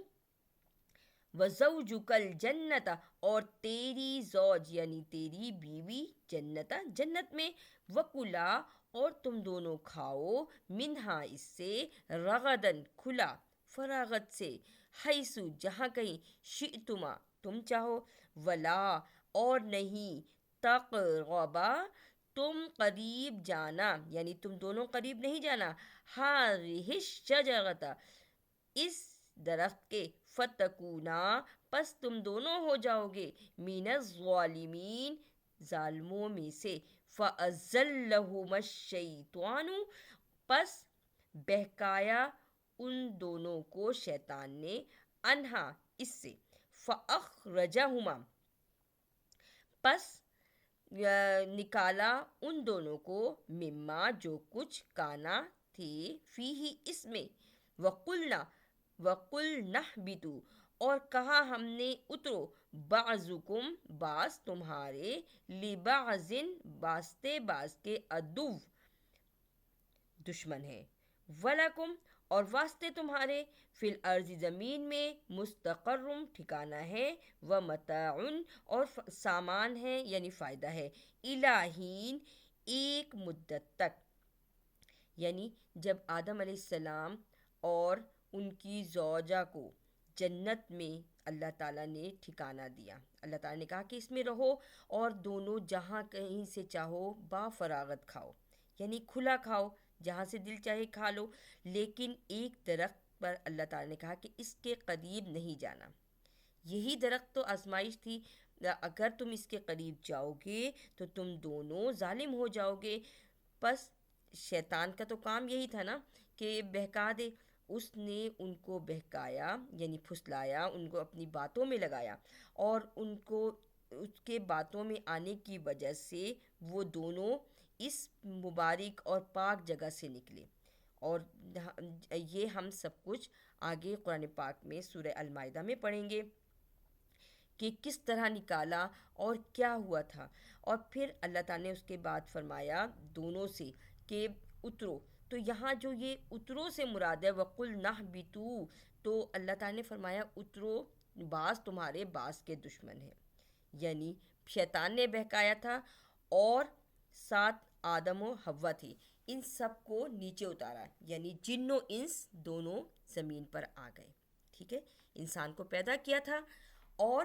وزوجک الجنت اور تیری زوج یعنی تیری بیوی جنت میں. وکلا اور تم دونوں کھاؤ منہا اس سے رغدن کھلا فراغت سے حیثو جہاں کہیں شئتما تم چاہو. ولا اور نہیں تقربا تم قریب جانا یعنی تم دونوں قریب نہیں جانا ہذہ الشجرۃ اس درخت کے. فتکونا پس تم دونوں ہو جاؤ گے من الظالمین ظالموں میں سے، فَأَزَلَّهُمَا الشَّيْطَانُ، پس بہکایا ان دونوں کو شیطان نے، انہا اس سے، فَأَخْرَجَهُمَا، پس نکالا ان دونوں کو، مما جو کچھ کانا تھے، فیہ اس میں، وقلنا اہبطوا، اور کہا ہم نے اترو، بعضکم بعض تمہارے، لبعض واسطے بعض کے، عدو دشمن ہے، ولکم اور واسطے تمہارے، فی الارض زمین میں، مستقرم ٹھکانہ ہے، ومتاع اور سامان ہے یعنی فائدہ ہے، الہین ایک مدت تک، یعنی جب آدم علیہ السلام اور ان کی زوجہ کو جنت میں اللہ تعالیٰ نے ٹھکانہ دیا، اللہ تعالیٰ نے کہا کہ اس میں رہو اور دونوں جہاں کہیں سے چاہو با فراغت کھاؤ، یعنی کھلا کھاؤ، جہاں سے دل چاہے کھا لو، لیکن ایک درخت پر اللہ تعالیٰ نے کہا کہ اس کے قریب نہیں جانا، یہی درخت تو آزمائش تھی، اگر تم اس کے قریب جاؤ گے تو تم دونوں ظالم ہو جاؤ گے، بس شیطان کا تو کام یہی تھا نا کہ بہکا دے، اس نے ان کو بہکایا یعنی پھسلایا، ان کو اپنی باتوں میں لگایا، اور ان کو اس کے باتوں میں آنے کی وجہ سے وہ دونوں اس مبارک اور پاک جگہ سے نکلے، اور یہ ہم سب کچھ آگے قرآن پاک میں سورہ المائدہ میں پڑھیں گے کہ کس طرح نکالا اور کیا ہوا تھا، اور پھر اللہ تعالیٰ نے اس کے بعد فرمایا دونوں سے کہ اترو، تو یہاں جو یہ اترو سے مراد ہے، وَقُلْنَا اهْبِطُوا، تو اللہ تعالیٰ نے فرمایا اترو، بعض تمہارے بعض کے دشمن ہیں، یعنی شیطان نے بہکایا تھا اور ساتھ آدم و حوا تھے، ان سب کو نیچے اتارا، یعنی جن و انس دونوں زمین پر آ گئے، ٹھیک ہے، انسان کو پیدا کیا تھا اور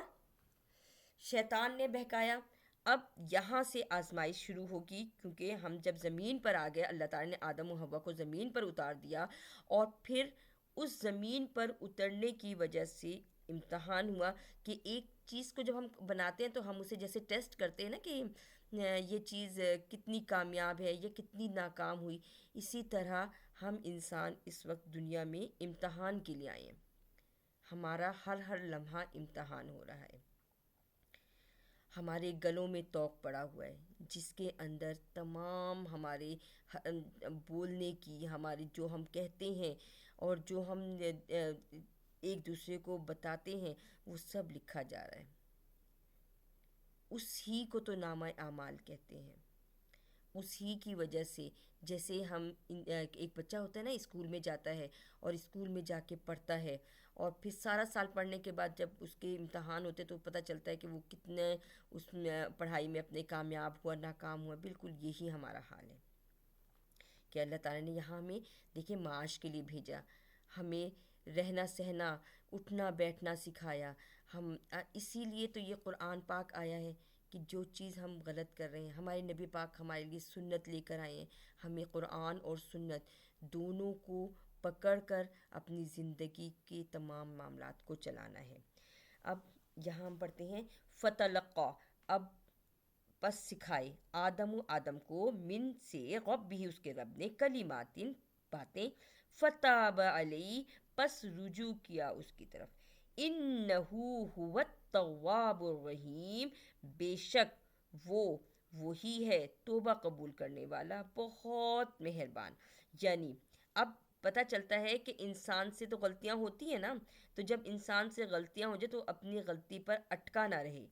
شیطان نے بہکایا، اب یہاں سے آزمائش شروع ہوگی، کیونکہ ہم جب زمین پر آ گئے، اللہ تعالیٰ نے آدم و حوا کو زمین پر اتار دیا، اور پھر اس زمین پر اترنے کی وجہ سے امتحان ہوا کہ ایک چیز کو جب ہم بناتے ہیں تو ہم اسے جیسے ٹیسٹ کرتے ہیں نا کہ یہ چیز کتنی کامیاب ہے یا کتنی ناکام ہوئی، اسی طرح ہم انسان اس وقت دنیا میں امتحان کے لیے آئے ہیں، ہمارا ہر لمحہ امتحان ہو رہا ہے، ہمارے گلوں میں طوق پڑا ہوا ہے جس کے اندر تمام ہمارے بولنے کی، ہماری جو ہم کہتے ہیں اور جو ہم ایک دوسرے کو بتاتے ہیں، وہ سب لکھا جا رہا ہے، اس ہی کو تو نامہ اعمال کہتے ہیں، اس ہی کی وجہ سے، جیسے ہم ایک بچہ ہوتا ہے نا اسکول میں جاتا ہے اور اسکول میں جا کے پڑھتا ہے، اور پھر سارا سال پڑھنے کے بعد جب اس کے امتحان ہوتے تو پتہ چلتا ہے کہ وہ کتنے اس میں پڑھائی میں اپنے کامیاب ہوا ناکام ہوا، بالکل یہی ہمارا حال ہے کہ اللہ تعالیٰ نے یہاں ہمیں دیکھیں معاش کے لیے بھیجا، ہمیں رہنا سہنا اٹھنا بیٹھنا سکھایا، ہم اسی لیے تو یہ قرآن پاک آیا ہے کہ جو چیز ہم غلط کر رہے ہیں، ہمارے نبی پاک ہمارے لیے سنت لے کر آئے ہیں، ہمیں قرآن اور سنت دونوں کو پکڑ کر اپنی زندگی کے تمام معاملات کو چلانا ہے۔ اب یہاں ہم پڑھتے ہیں فتلقا، اب پس سکھائے آدم کو، من سے، رب اس کے رب نے، کلماتن باتیں، فتاب علیہ پس رجوع کیا اس کی طرف، انہو هو التواب الرحیم، بے شک وہی ہے توبہ قبول کرنے والا، بہت مہربان، یعنی اب پتہ چلتا ہے کہ انسان سے تو غلطیاں ہوتی ہیں نا، تو جب انسان سے غلطیاں ہو جائے تو اپنی غلطی پر اٹکا نہ رہے،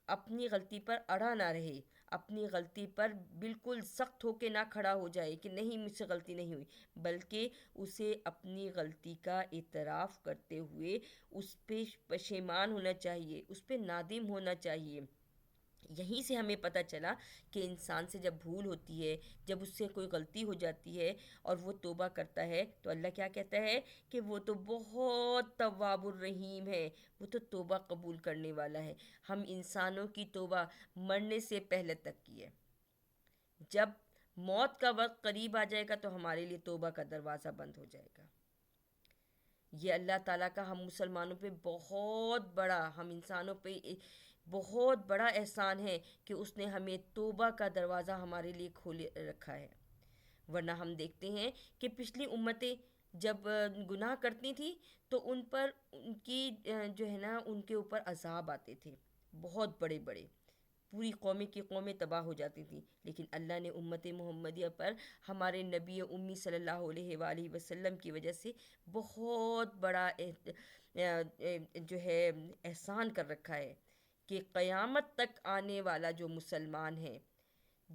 اپنی غلطی پر اڑا نہ رہے، اپنی غلطی پر بالکل سخت ہو کے نہ کھڑا ہو جائے کہ نہیں مجھ سے غلطی نہیں ہوئی، بلکہ اسے اپنی غلطی کا اعتراف کرتے ہوئے اس پہ پشیمان ہونا چاہیے، اس پہ نادم ہونا چاہیے۔ یہیں سے ہمیں پتہ چلا کہ انسان سے جب بھول ہوتی ہے، جب اس سے کوئی غلطی ہو جاتی ہے اور وہ توبہ کرتا ہے تو اللہ کیا کہتا ہے کہ وہ تو بہت تواب الرحیم ہے، وہ تو توبہ قبول کرنے والا ہے۔ ہم انسانوں کی توبہ مرنے سے پہلے تک کی ہے، جب موت کا وقت قریب آ جائے گا تو ہمارے لیے توبہ کا دروازہ بند ہو جائے گا۔ یہ اللہ تعالیٰ کا ہم مسلمانوں پہ بہت بڑا، ہم انسانوں پہ بہت بڑا احسان ہے کہ اس نے ہمیں توبہ کا دروازہ ہمارے لیے کھولے رکھا ہے، ورنہ ہم دیکھتے ہیں کہ پچھلی امتیں جب گناہ کرتی تھیں تو ان پر ان کی جو ہے نا ان کے اوپر عذاب آتے تھے بہت بڑے بڑے، پوری قومیں کی قومیں تباہ ہو جاتی تھیں، لیکن اللہ نے امت محمدیہ پر ہمارے نبی امی صلی اللہ علیہ وآلہ وسلم کی وجہ سے بہت بڑا جو ہے احسان کر رکھا ہے کہ قیامت تک آنے والا جو مسلمان ہے،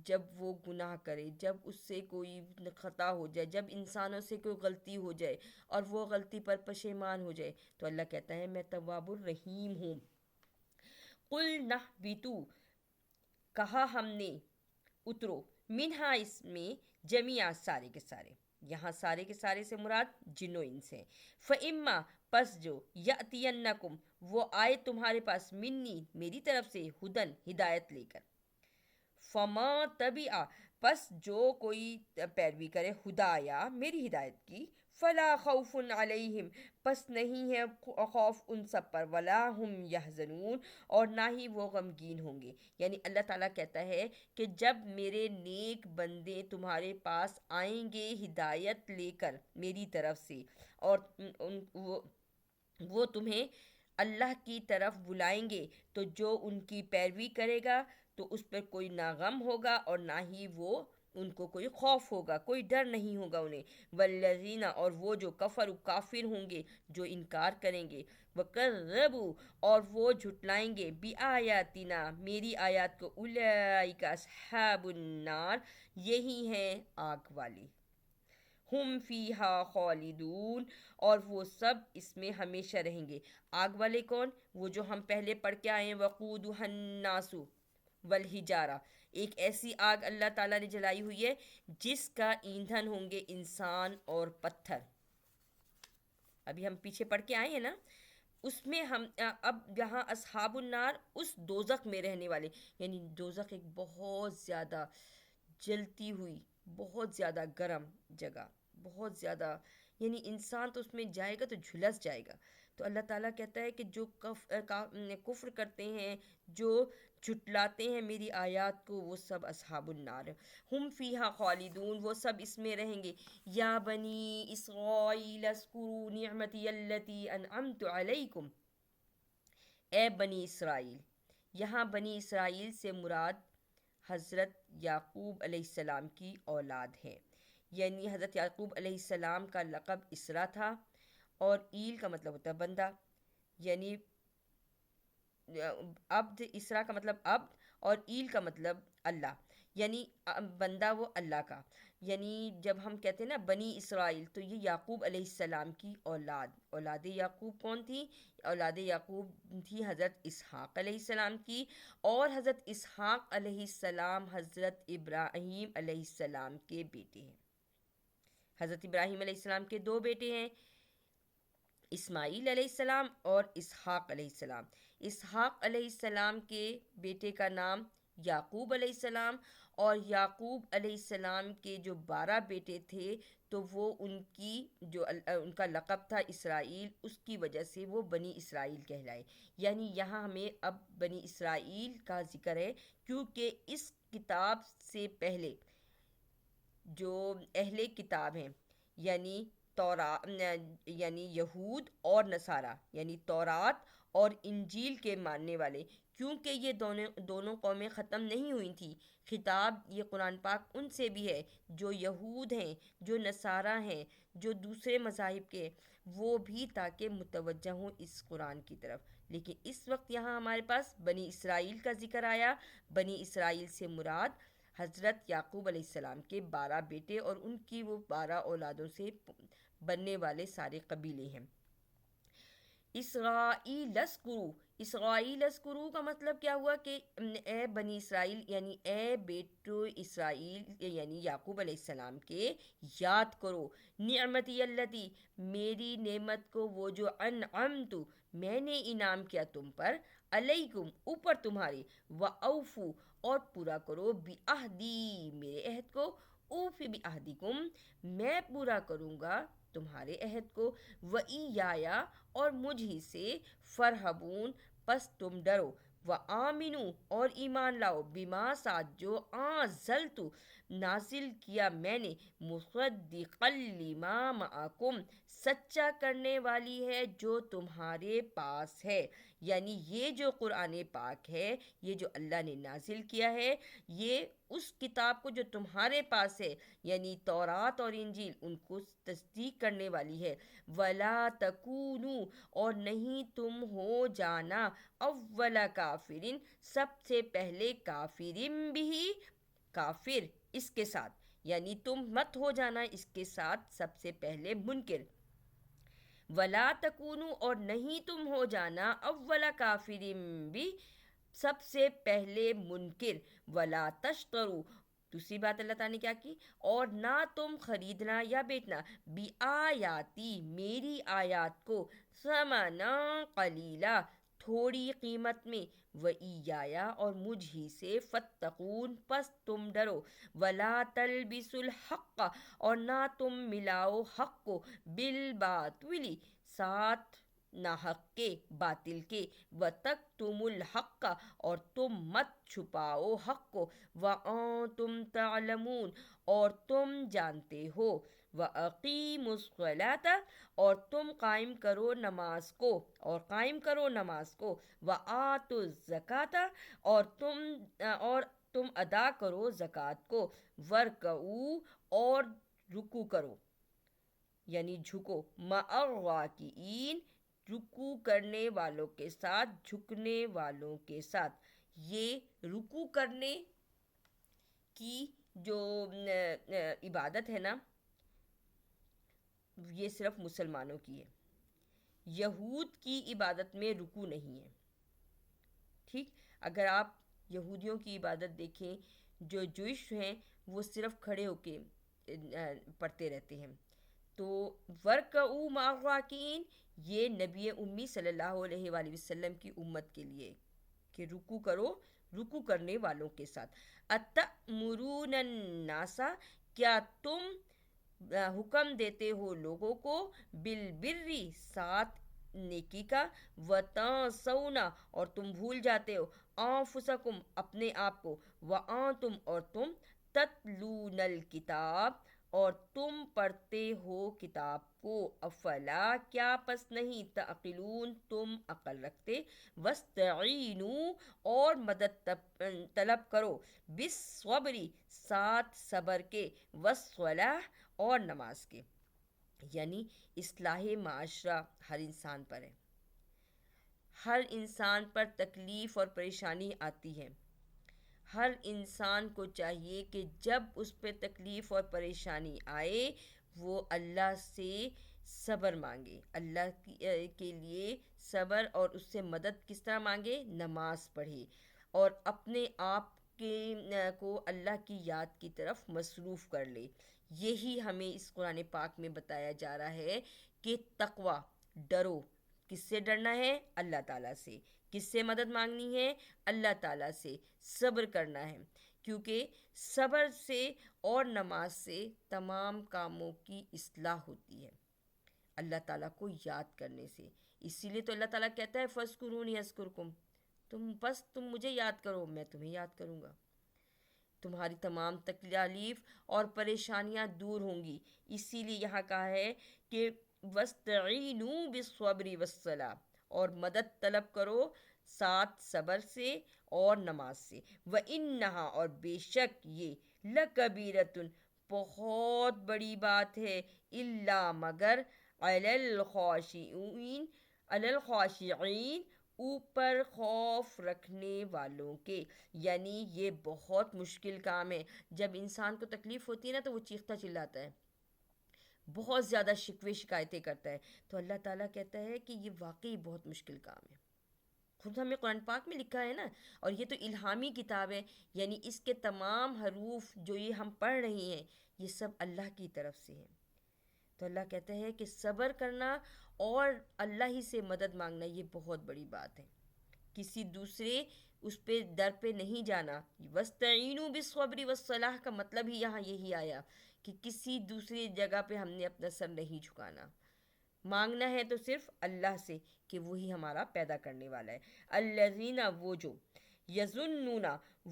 جب وہ گناہ کرے، جب اس سے کوئی خطا ہو جائے، جب انسانوں سے کوئی غلطی ہو جائے اور وہ غلطی پر پشیمان ہو جائے، تو اللہ کہتا ہے میں تواب الرحیم ہوں۔ قل نہبتو، کہا ہم نے اترو، منہا اس میں جمیع سارے کے سارے، یہاں سارے کے سارے سے مراد جن و انس ہیں، فَإِمَّا پس جو یأتینکم وہ آئے تمہارے پاس، منی میری طرف سے، ہدن ہدایت لے کر، فما تبعہ پس جو کوئی پیروی کرے ہدایا میری ہدایت کی، فلا خوف علیہم پس نہیں ہے خوف ان سب پر، ولا ہم یحزنون اور نہ ہی وہ غمگین ہوں گے۔ یعنی اللہ تعالیٰ کہتا ہے کہ جب میرے نیک بندے تمہارے پاس آئیں گے ہدایت لے کر میری طرف سے، اور وہ تمہیں اللہ کی طرف بلائیں گے، تو جو ان کی پیروی کرے گا تو اس پر کوئی نہ غم ہوگا اور نہ ہی وہ ان کو کوئی خوف ہوگا، کوئی ڈر نہیں ہوگا انہیں۔ والذین اور وہ جو کافر ہوں گے، جو انکار کریں گے، وکذبوا اور وہ جھٹلائیں گے، بآیاتنا میری آیات کو، اولئک اصحاب النار یہی ہیں آگ والے، ہم فیہا خالدون اور وہ سب اس میں ہمیشہ رہیں گے۔ آگ والے کون؟ وہ جو ہم پہلے پڑھ کے آئے ہیں، وقودھا الناس والحجارہ، ایک ایسی آگ اللہ تعالیٰ نے جلائی ہوئی ہے جس کا ایندھن ہوں گے انسان اور پتھر۔ ابھی ہم پیچھے پڑھ کے آئے ہیں نا، اس میں ہم اب یہاں اصحاب النار اس دوزخ میں رہنے والے، یعنی دوزخ ایک بہت زیادہ جلتی ہوئی، بہت زیادہ گرم جگہ، بہت زیادہ، یعنی انسان تو اس میں جائے گا تو جھلس جائے گا۔ تو اللہ تعالیٰ کہتا ہے کہ جو کفر کرتے ہیں، جو جھٹلاتے ہیں میری آیات کو، وہ سب اصحاب النار ہیں، ہم فیہا خالدون وہ سب اس میں رہیں گے۔ یا بنی اسرائیل اذکروا نعمتی التی انعمت علیکم، اے بنی اسرائیل، یہاں بنی اسرائیل سے مراد حضرت یعقوب علیہ السلام کی اولاد ہے، یعنی حضرت یعقوب علیہ السلام کا لقب اسرا تھا، اور ایل کا مطلب ہوتا ہے بندہ، یعنی عبد، اسرا کا مطلب عبد اور ایل کا مطلب اللہ، یعنی بندہ وہ اللہ کا۔ یعنی جب ہم کہتے ہیں نا بنی اسرائیل، تو یہ یعقوب علیہ السلام کی اولاد یعقوب کون تھی؟ اولاد یعقوب تھی حضرت اسحاق علیہ السلام کی، اور حضرت اسحاق علیہ السلام حضرت ابراہیم علیہ السلام کے بیٹے ہیں۔ حضرت ابراہیم علیہ السلام کے دو بیٹے ہیں، اسماعیل علیہ السلام اور اسحاق علیہ السلام۔ اسحاق علیہ السلام کے بیٹے کا نام یعقوب علیہ السلام، اور یعقوب علیہ السلام کے جو 12 بیٹے تھے تو وہ ان کا لقب تھا اسرائیل، اس کی وجہ سے وہ بنی اسرائیل کہلائے۔ یعنی یہاں ہمیں اب بنی اسرائیل کا ذکر ہے، کیونکہ اس کتاب سے پہلے جو اہل کتاب ہیں، یعنی یعنی یہود اور نصارہ، یعنی تورات اور انجیل کے ماننے والے، کیونکہ یہ دونوں قومیں ختم نہیں ہوئی تھیں، خطاب یہ قرآن پاک ان سے بھی ہے جو یہود ہیں، جو نصارہ ہیں، جو دوسرے مذاہب کے، وہ بھی تاکہ متوجہ ہوں اس قرآن کی طرف۔ لیکن اس وقت یہاں ہمارے پاس بنی اسرائیل کا ذکر آیا، بنی اسرائیل سے مراد حضرت یعقوب علیہ السلام کے 12 بیٹے اور ان کی وہ 12 اولادوں سے بننے والے سارے قبیلے ہیں۔ اسرائیل اذکروا، اسرائیل اذکروا کا مطلب کیا ہوا کہ اے بنی اسرائیل، یعنی اے بیٹو اسرائیل، یعنی یعقوب علیہ السلام کے، یاد کرو، نعمتی التی میری نعمت کو، وہ جو انعمت میں نے انعام کیا تم پر، علیکم اوپر تمہارے، واوفوا اور پورا کرو، بعہدی میرے عہد کو، اوفی بعہدکم میں پورا کروں گا تمہارے عہد کو، وَإِيَّايَ اور مجھ ہی سے، فَارْهَبُونَ پس تم ڈرو، وآمنو اور ایمان لاؤ، بما ساتھ جو انزلتو نازل کیا میں نے، مصدقا لما معکم سچا کرنے والی ہے جو تمہارے پاس ہے۔ یعنی یہ جو قرآن پاک ہے، یہ جو اللہ نے نازل کیا ہے، یہ اس کتاب کو جو تمہارے پاس ہے یعنی تورات اور انجیل، ان کو تصدیق کرنے والی ہے۔ ولا تکونو اور نہیں تم ہو جانا، اول کافرن سب سے پہلے کافرن بھی، کافر اس کے ساتھ، یعنی تم مت ہو جانا اس کے ساتھ سب سے پہلے منکر۔ ولا تکونو اور نہیں تم ہو جانا، اول کافرن بھی سب سے پہلے منکر۔ ولا تشترو دوسری بات اللہ تعالیٰ نے کیا کی، اور نہ تم خریدنا یا بیچنا، بی آیاتی میری آیات کو، ثمنا قلیلا تھوڑی قیمت میں، وَإِيَّايَ اور مجھ ہی سے، فَاتَّقُونَ پس تم ڈرو۔ وَلَا تَلْبِسُوا الْحَقَّ اور نہ تم ملاؤ حق کو، بالباطل ساتھ ناحق کے، باطل کے، وَتَكْتُمُوا الْحَقَّ اور تم مت چھپاؤ حق کو، وَأَنْتُمْ تَعْلَمُونَ اور تم جانتے ہو۔ وَأَقِيمُوا الصَّلَاةَ اور تم قائم کرو نماز کو، اور قائم کرو نماز کو، وَآتُوا الزَّكَاةَ اور تم ادا کرو زکوٰۃ کو، وَارْكَعُوا اور رکوع کرو یعنی جھکو، مَعَ الرَّاكِعِينَ رکوع کرنے والوں کے ساتھ، جھکنے والوں کے ساتھ۔ یہ رکوع کرنے کی جو عبادت ہے نا، یہ صرف مسلمانوں کی ہے، یہود کی عبادت میں رکوع نہیں ہے۔ ٹھیک، اگر آپ یہودیوں کی عبادت دیکھیں، جو جوئش ہیں وہ صرف کھڑے ہو کے پڑھتے رہتے ہیں۔ تو وَارْكَعُوا مَعَ الرَّاكِعِينَ یہ نبی امی صلی اللہ علیہ وآلہ وسلم کی امت کے لیے کہ رکوع کرو، رکوع کرنے والوں کے ساتھ۔ اَتَأْمُرُونَ النَّاسَ کیا تم حکم دیتے ہو لوگوں کو، بالبر ساتھ نیکی کا، وتنسون اور تم بھول جاتے ہو، انفسکم اپنے آپ کو، وانتم اور تم تتلون الکتاب اور تم پڑھتے ہو کتاب کو، افلا کیا پس نہیں، تعقلون تم عقل رکھتے، واستعینوا اور مدد طلب کرو، بالصبر ساتھ صبر کے، والصلاح اور نماز کے۔ یعنی اصلاح معاشرہ ہر انسان پر ہے، ہر انسان پر تکلیف اور پریشانی آتی ہے۔ ہر انسان کو چاہیے کہ جب اس پہ تکلیف اور پریشانی آئے وہ اللہ سے صبر مانگے، اللہ کے لیے صبر اور اس سے مدد کس طرح مانگے، نماز پڑھے اور اپنے آپ کو اللہ کی یاد کی طرف مصروف کر لے۔ یہی ہمیں اس قرآن پاک میں بتایا جا رہا ہے کہ تقویٰ، ڈرو، کس سے ڈرنا ہے، اللہ تعالیٰ سے، کس سے مدد مانگنی ہے، اللہ تعالیٰ سے، صبر کرنا ہے، کیونکہ صبر سے اور نماز سے تمام کاموں کی اصلاح ہوتی ہے، اللہ تعالیٰ کو یاد کرنے سے۔ اسی لیے تو اللہ تعالیٰ کہتا ہے فَاذْكُرُونِی اذْكُرْکُم، تم مجھے یاد کرو میں تمہیں یاد کروں گا، تمہاری تمام تکالیف اور پریشانیاں دور ہوں گی۔ اسی لیے یہاں کہا ہے کہ وَاسْتَعِینُوا بِالصَّبْرِ وَالصَّلَاةِ اور مدد طلب کرو ساتھ صبر سے اور نماز سے۔ وَإِنَّهَا اور بے شک یہ، لَكَبِیرَةٌ بہت بڑی بات ہے، إِلَّا مگر عَلَى الْخَاشِعِينَ اوپر خوف رکھنے والوں کے، یعنی یہ بہت مشکل کام ہے۔ جب انسان کو تکلیف ہوتی ہے نا تو وہ چیختا چلاتا ہے، بہت زیادہ شکوے شکایتیں کرتا ہے، تو اللہ تعالیٰ کہتا ہے کہ یہ واقعی بہت مشکل کام ہے۔ خود ہمیں قرآن پاک میں لکھا ہے نا، اور یہ تو الہامی کتاب ہے، یعنی اس کے تمام حروف جو یہ ہم پڑھ رہے ہیں یہ سب اللہ کی طرف سے ہیں۔ تو اللہ کہتا ہے کہ صبر کرنا اور اللہ ہی سے مدد مانگنا یہ بہت بڑی بات ہے، کسی دوسرے اس پہ در پہ نہیں جانا۔ وَاسْتَعِینُوا بِالصَّبْرِ وَالصَّلَاةِ کا مطلب ہی یہاں یہی آیا کہ کسی دوسری جگہ پہ ہم نے اپنا سر نہیں جھکانا، مانگنا ہے تو صرف اللہ سے کہ وہی ہمارا پیدا کرنے والا ہے. الذین وہ جو یظنون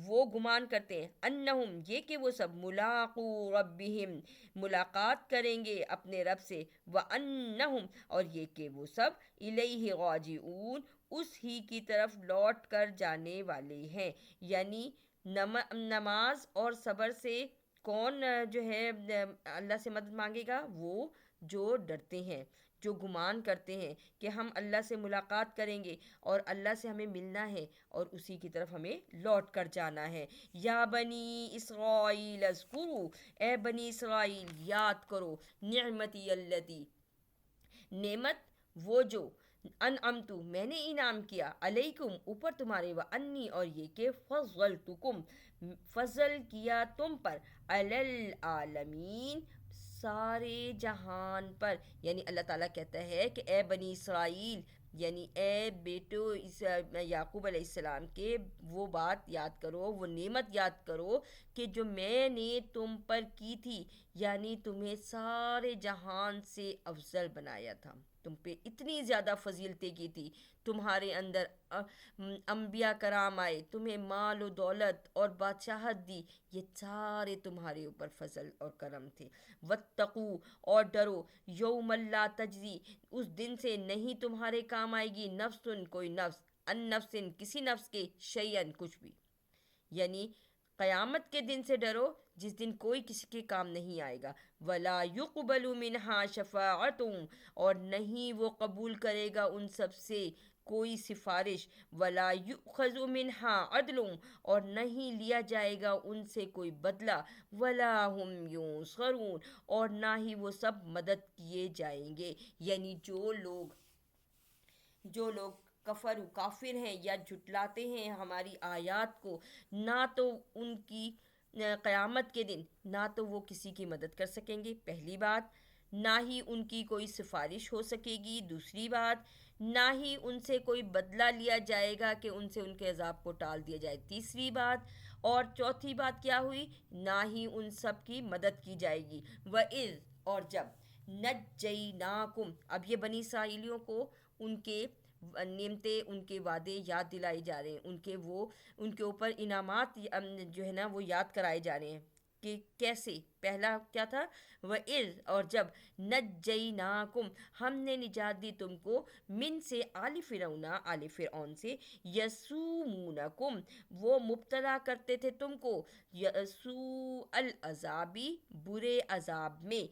وہ گمان کرتے ہیں انہم یہ کہ وہ سب ملاقو ربہم ملاقات کریں گے اپنے رب سے، وانہم اور یہ کہ وہ سب الیہ راجعون اس ہی کی طرف لوٹ کر جانے والے ہیں. یعنی نماز اور صبر سے کون جو ہے اللہ سے مدد مانگے گا؟ وہ جو ڈرتے ہیں، جو گمان کرتے ہیں کہ ہم اللہ سے ملاقات کریں گے اور اللہ سے ہمیں ملنا ہے اور اسی کی طرف ہمیں لوٹ کر جانا ہے. یا بنی اسرائیل اذکروا اے بنی اسرائیل یاد کرو نعمتی التی نعمت وہ جو انعمتو میں نے انعام کیا علیکم اوپر تمہارے، وانی اور یہ کہ فضلتکم فضل کیا تم پر، علی العالمین سارے جہان پر. یعنی اللہ تعالیٰ کہتا ہے کہ اے بنی اسرائیل یعنی اے بیٹو یعقوب علیہ السلام کے وہ بات یاد کرو، وہ نعمت یاد کرو کہ جو میں نے تم پر کی تھی. یعنی تمہیں سارے جہان سے افضل بنایا تھا، تم پہ اتنی زیادہ فضیلتیں کی تھی، تمہارے اندر انبیاء کرام آئے، تمہیں مال و دولت اور بادشاہت دی، یہ سارے تمہارے اوپر فضل اور کرم تھے. واتقوا اور ڈرو یوم لا تجزی اس دن سے نہیں تمہارے کام آئے گی نفس کوئی نفس ان نفس کسی نفس کے شیئن کچھ بھی. یعنی قیامت کے دن سے ڈرو جس دن کوئی کسی کے کام نہیں آئے گا. ولا يقبل منها شفاعت اور نہیں وہ قبول کرے گا ان سب سے کوئی سفارش. ولا یؤخذ منها عدل اور نہیں لیا جائے گا ان سے کوئی بدلہ. ولا هم ينصرون اور نہ ہی وہ سب مدد کیے جائیں گے. یعنی جو لوگ کافر ہیں یا جھٹلاتے ہیں ہماری آیات کو، نہ تو ان کی قیامت کے دن نہ تو وہ کسی کی مدد کر سکیں گے، پہلی بات، نہ ہی ان کی کوئی سفارش ہو سکے گی، دوسری بات، نہ ہی ان سے کوئی بدلہ لیا جائے گا کہ ان سے ان کے عذاب کو ٹال دیا جائے، تیسری بات، اور چوتھی بات کیا ہوئی؟ نہ ہی ان سب کی مدد کی جائے گی. وَإِذْ اور جب نجیناکم اب یہ بنی اسرائیلیوں کو ان کے نعمتیں ان کے وعدے یاد دلائے جا رہے ہیں، ان کے اوپر انعامات جو ہے نا وہ یاد کرائے جا رہے ہیں کہ کیسے. پہلا کیا تھا؟ وَإِذْ اور جب نجیناکم ہم نے نجات دی تم کو من سے آل فرعون سے، یسومونکم وہ مبتلا کرتے تھے تم کو، سوء العذابی برے عذاب میں.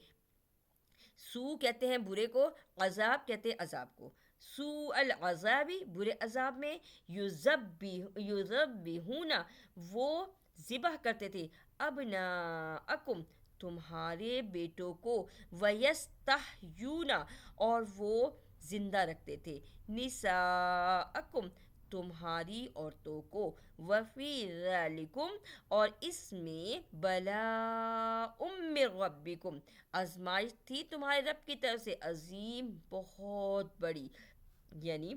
سو کہتے ہیں برے کو، عذاب کہتے ہیں عذاب کو. سوء العذابی برے عذاب میں، یذبحون وہ ذبح کرتے تھے ابناءکم تمہارے بیٹوں کو، ویستحیون اور وہ زندہ رکھتے تھے نساءکم تمہاری عورتوں کو. وفی ذالکم اور اس میں بلاء من ربکم آزمائش تھی تمہارے رب کی طرف سے، عظیم بہت بڑی. یعنی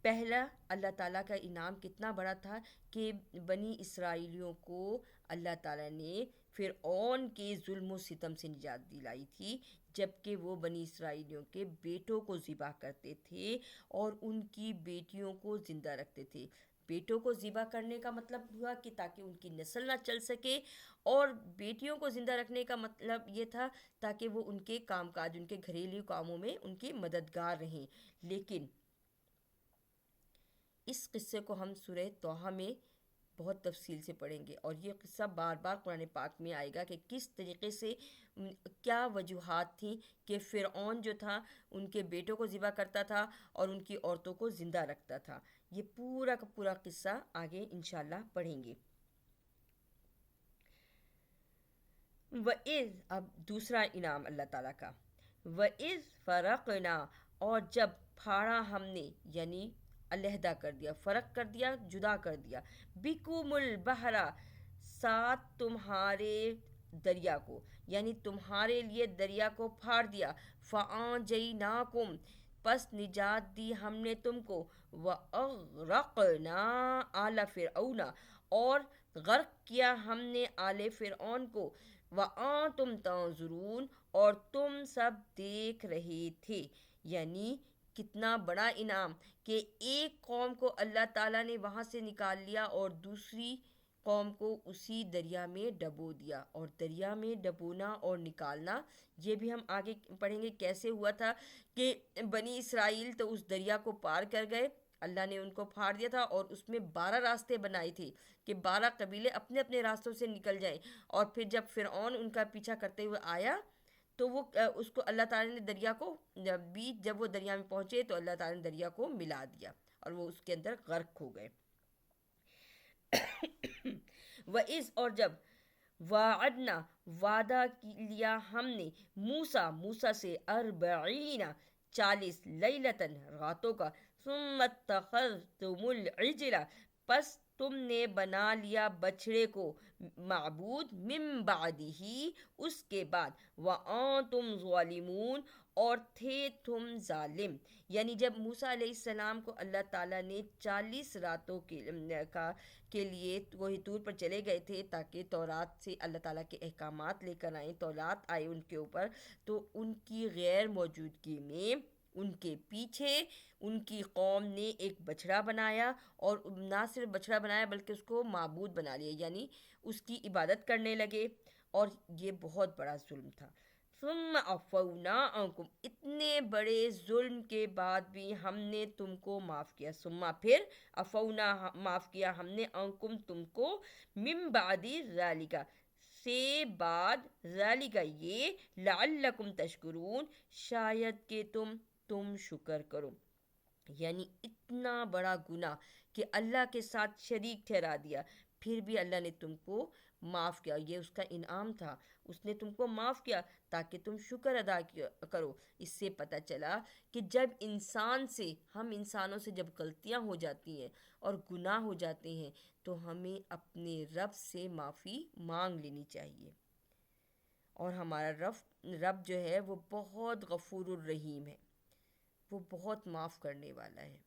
پہلا اللہ تعالیٰ کا انعام کتنا بڑا تھا کہ بنی اسرائیلیوں کو اللہ تعالیٰ نے فرعون کے ظلم و ستم سے نجات دلائی تھی، جبکہ وہ بنی اسرائیلیوں کے بیٹوں کو ذبح کرتے تھے اور ان کی بیٹیوں کو زندہ رکھتے تھے. بیٹوں کو ذبح کرنے کا مطلب ہوا کہ تاکہ ان کی نسل نہ چل سکے، اور بیٹیوں کو زندہ رکھنے کا مطلب یہ تھا تاکہ وہ ان کے کام کاج، ان کے گھریلو کاموں میں ان کی مددگار رہیں. لیکن اس قصے کو ہم سورہ طٰہٰ میں بہت تفصیل سے پڑھیں گے، اور یہ قصہ بار بار قرآن پاک میں آئے گا کہ کس طریقے سے کیا وجوہات تھیں کہ فرعون جو تھا ان کے بیٹوں کو ذبح کرتا تھا اور ان کی عورتوں کو زندہ رکھتا تھا. یہ پورا کا پورا قصہ آگے انشاءاللہ پڑھیں گے. وَإِذْ اب دوسرا انعام اللہ تعالیٰ کا، وَإِذْ فَرَقْنَا اور جب پھاڑا ہم نے، یعنی علیحدہ کر دیا، فرق کر دیا، جدا کر دیا، بِكُمُ الْبَحْرَ ساتھ تمہارے دریا کو، یعنی تمہارے لیے دریا کو پھاڑ دیا. فَأَنجَيْنَاكُمْ پس نجات دی ہم نے تم کو. وَأَغْرَقْنَا آلَ فِرْعَوْنَ اور غرق کیا ہم نے آل فرعون کو. وَأَنْتُمْ تَنْظُرُونَ اور تم سب دیکھ رہے تھے. یعنی کتنا بڑا انعام کہ ایک قوم کو اللہ تعالیٰ نے وہاں سے نکال لیا اور دوسری قوم کو اسی دریا میں ڈبو دیا. اور دریا میں ڈبونا اور نکالنا یہ بھی ہم آگے پڑھیں گے کیسے ہوا تھا کہ بنی اسرائیل تو اس دریا کو پار کر گئے، اللہ نے ان کو پھاڑ دیا تھا اور اس میں 12 راستے بنائے تھے کہ 12 قبیلے اپنے اپنے راستوں سے نکل جائیں. اور پھر جب فرعون ان کا پیچھا کرتے ہوئے آیا تو وہ اس کو اللہ تعالیٰ نے دریا کو جب وہ دریا میں پہنچے تو اللہ تعالیٰ نے دریا کو ملا دیا اور وہ اس کے اندر غرق ہو گئے. وَإِذْ اور جب وعدنا وعدہ لیا ہم نے موسیٰ سے 40 لیلتاً راتوں کا، ثم اتخذتم العجل پس تم نے بنا لیا بچھڑے کو معبود من بعدہ اس کے بعد، وانتم ظالمون اور تھے تم ظالم. یعنی جب موسیٰ علیہ السلام کو اللہ تعالیٰ نے 40 راتوں کے لیے وہی طور پر چلے گئے تھے تاکہ تورات سے اللہ تعالیٰ کے احکامات لے کر آئیں، تورات آئے ان کے اوپر، تو ان کی غیر موجودگی میں ان کے پیچھے ان کی قوم نے ایک بچڑا بنایا، اور نہ صرف بچڑا بنایا بلکہ اس کو معبود بنا لیا، یعنی اس کی عبادت کرنے لگے، اور یہ بہت بڑا ظلم تھا. ثم عفونا عنکم اتنے بڑے ظلم کے بعد بھی ہم نے تم کو معاف کیا. ثم پھر عفونا معاف کیا ہم نے عنکم تم کو، من بعد ذالک سے بعد، ذالک یہ، لعلکم تشکرون شاید کہ تم شکر کرو. یعنی اتنا بڑا گناہ کہ اللہ کے ساتھ شریک ٹھہرا دیا، پھر بھی اللہ نے تم کو معاف کیا. یہ اس کا انعام تھا، اس نے تم کو معاف کیا تاکہ تم شکر ادا کرو. اس سے پتہ چلا کہ جب ہم انسانوں سے جب غلطیاں ہو جاتی ہیں اور گناہ ہو جاتے ہیں تو ہمیں اپنے رب سے معافی مانگ لینی چاہیے. اور ہمارا رب جو ہے وہ بہت غفور الرحیم ہے، وہ بہت معاف کرنے والا ہے.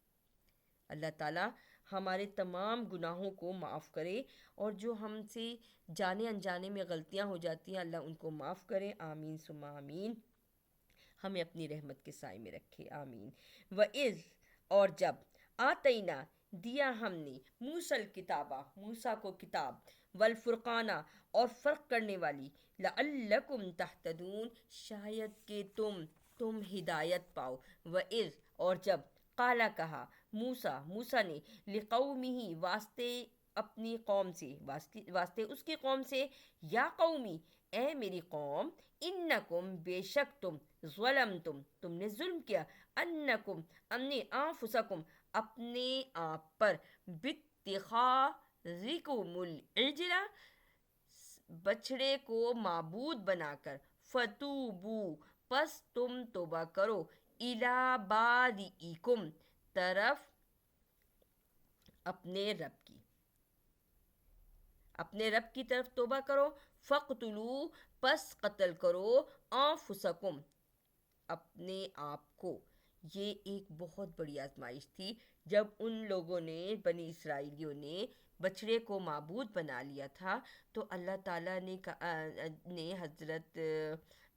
اللہ تعالیٰ ہمارے تمام گناہوں کو معاف کرے، اور جو ہم سے جانے انجانے میں غلطیاں ہو جاتی ہیں اللہ ان کو معاف کرے. آمین ثم آمین. ہمیں اپنی رحمت کے سائے میں رکھے. آمین. وَإِذْ اور جب آتینا دیا ہم نے موسیٰ الکتابہ موسیٰ کو کتاب، والفرقانہ اور فرق کرنے والی، لعلکم تہتدون شاید کہ تم ہدایت پاؤ. وَإِذْ اور جب قالا کہا موسیٰ نے، لقومہ واسطے اپنی قوم سے، واسطے اس کی قوم سے، یا قومی اے میری قوم، انکم بے شک تم نے ظلم کیا، انفسکم اپنے آپ پر، باتخاذکم العجل بچھڑے کو معبود بنا کر، فتوبو پس تم توبہ کرو، الی باریکم طرف اپنے رب کی طرف توبہ کرو، فقتلوا پس قتل کرو، انفسکم اپنے آپ کو. یہ ایک بہت بڑی آزمائش تھی جب ان لوگوں نے، بنی اسرائیلیوں نے بچڑے کو معبود بنا لیا تھا، تو اللہ تعالیٰ نے حضرت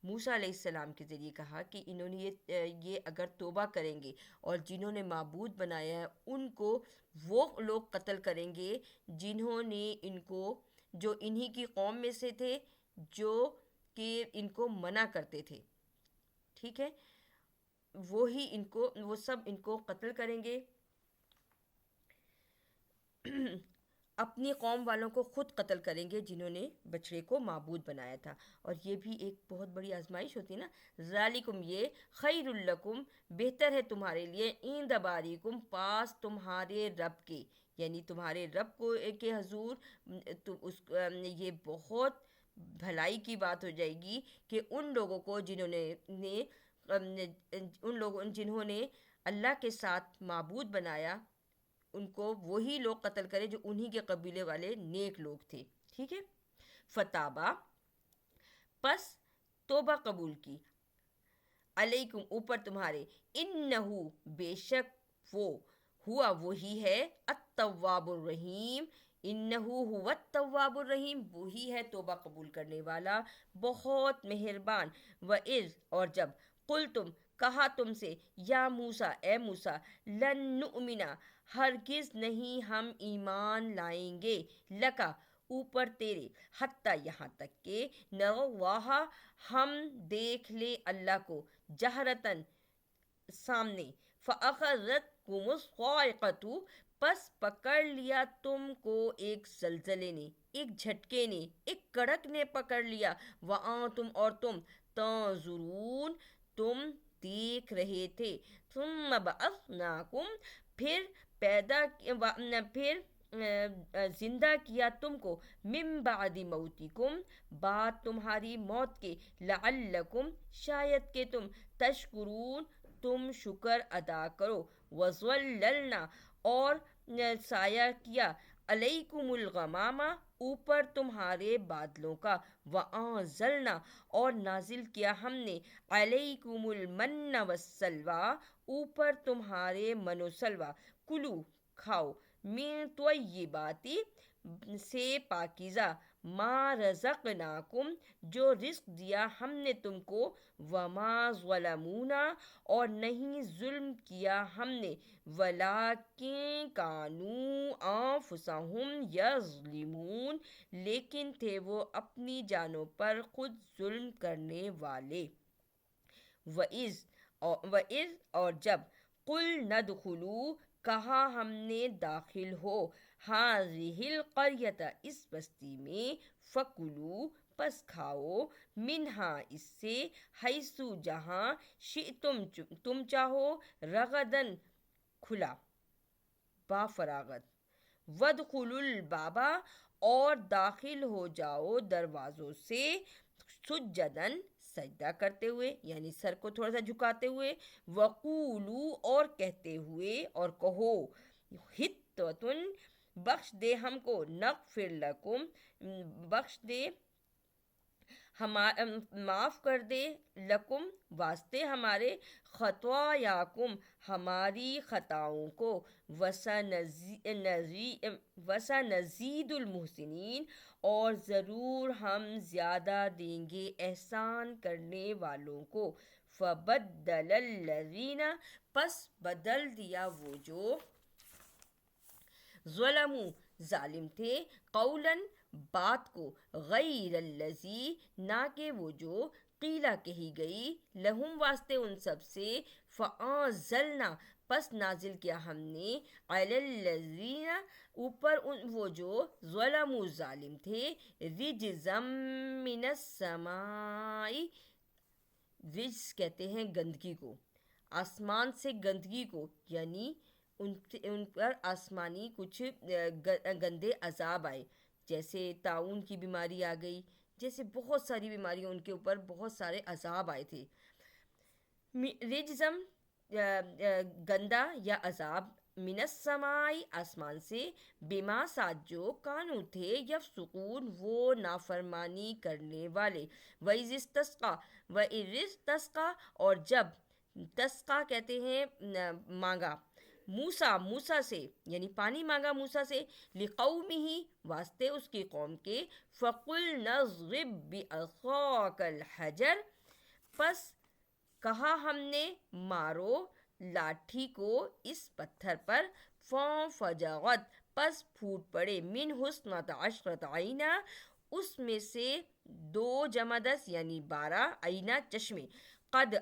موسیٰ علیہ السلام کے ذریعے کہا کہ انہوں نے یہ اگر توبہ کریں گے اور جنہوں نے معبود بنایا ہے ان کو وہ لوگ قتل کریں گے جنہوں نے جو انہی کی قوم میں سے تھے، جو کہ ان کو منع کرتے تھے. ٹھیک ہے، وہ سب ان کو قتل کریں گے. اپنی قوم والوں کو خود قتل کریں گے جنہوں نے بچڑے کو معبود بنایا تھا. اور یہ بھی ایک بہت بڑی آزمائش ہوتی ہے نا. ذالکم یہ، خیر لکم بہتر ہے تمہارے لیے، عند باریکم پاس تمہارے رب کے، یعنی تمہارے رب کو کے حضور. یہ بہت بھلائی کی بات ہو جائے گی کہ ان لوگوں کو جنہوں نے اللہ کے ساتھ معبود بنایا، ان کو وہی لوگ قتل کرے جو انہی کے قبیلے والے نیک لوگ تھے. ٹھیک ہے. فتابہ پس توبہ قبول کی، علیکم اوپر تمہارے، انہو بے شک وہ، ہوا وہی ہے، التواب الرحیم انہو هو التواب الرحیم، وہی ہے توبہ قبول کرنے والا بہت مہربان۔ وَإِذْ، اور جب، قل تم، کہا تم سے، یا موسیٰ، اے موسیٰ، لن نؤمنا، ہرگز نہیں ہم ایمان لائیں گے، لکا، اوپر تیرے، حتیٰ یہاں تک کہ نرى اللہ، ہم دیکھ لیں اللہ کو، جہرتاً، سامنے، فَأَخَذَتْكُمُ الصَّاعِقَةُ، پس پکڑ لیا تم کو ایک زلزلے نے، ایک جھٹکے نے، ایک کڑک نے پکڑ لیا، وَأَنْتُمْ، اور تم، تنظرون، تم دیکھ رہے تھے، ثُمَّ بَعَثْنَاكُمْ، پھر زندہ کیا تم کو، من بعد موتکم، بعد تمہاری موت کے، لعلکم، شاید کہ تم، تشکرون، تم شکر ادا کرو، وَظَلَّلْنَا، اور سایہ کیا، علیکم الغمامہ، اوپر تمہارے بادلوں کا، وَأَنزَلْنَا، اور نازل کیا ہم نے، علیکم المن والسلویٰ، اوپر تمہارے من و سلوہ، کلو، کھاؤ، من طیبات، سے پاکیزہ، ما رزقناکم، جو رزق دیا ہم نے تم کو، وما ظلمونا، اور نہیں ظلم کیا ہم نے، ولیکن کانوا انفسہم یظلمون، لیکن تھے وہ اپنی جانوں پر خود ظلم کرنے والے۔ وَإِذْ، اور جب، قُلْنَا ادْخُلُوا، کہا ہم نے داخل ہو، هَٰذِهِ الْقَرْيَةَ، اس بستی میں، فَكُلُوا، پس کھاؤ، مِنْہَا، اس سے، حیث، جہاں، شئتم، تم چاہو، رغداً، کھلا، بافراغت، وَادْخُلُوا الْبَابَ، اور داخل ہو جاؤ دروازوں سے، سجداً، سجدہ کرتے ہوئے، یعنی سر کو تھوڑا سا جھکاتے ہوئے، وقولو، اور کہتے ہوئے، اور کہو، حطۃ، بخش دے ہم کو، نغفر لکم، بخش دے، معاف کر دے، لکم، واسطے ہمارے، خطایاکم، ہماری خطاؤں کو، وسنزید المحسنین، اور ضرور ہم زیادہ دیں گے احسان کرنے والوں کو۔ فبدل الذین، پس بدل دیا وہ جو، ظلموا، ظالم تھے، قولاً، بات کو، غیر الذی، نہ کہ وہ جو، قیلا، کہی گئی، لہم، واسطے ان سب سے، فانزلنا، پس نازل کیا ہم نے، علی الذین، اوپر وہ جو، ظلموا، ظالم تھے، رجزا من السماء، رجز کہتے ہیں گندگی کو، آسمان سے گندگی کو، یعنی ان پر آسمانی کچھ گندے عذاب آئے، جیسے طاعون کی بیماری آ گئی، جیسے بہت ساری بیماریاں، ان کے اوپر بہت سارے عذاب آئے تھے، رجزم، گندا یا عذاب، من السماء، آسمان سے، بما، ساتھ جو، کانو تھے، یفسقون، وہ نافرمانی کرنے والے، وَإِذِ اسْتَسْقَىٰ، اور جب، تسقیٰ کہتے ہیں مانگا، موسیٰ سے، یعنی پانی مانگا موسیٰ سے، لِقَوْمِهِ، واسطے اس کی قوم کے، فَقُلْنَا اضْرِب بِعَصَاكَ الْحَجَرَ، پس کہا ہم نے، مارو لاٹھی کو اس پتھر پر، فانفجرت، پس پھوٹ پڑے، منہ اثنتا عشرۃ عینا، اس میں سے 2+10، یعنی 12 عینا، چشمے، قد،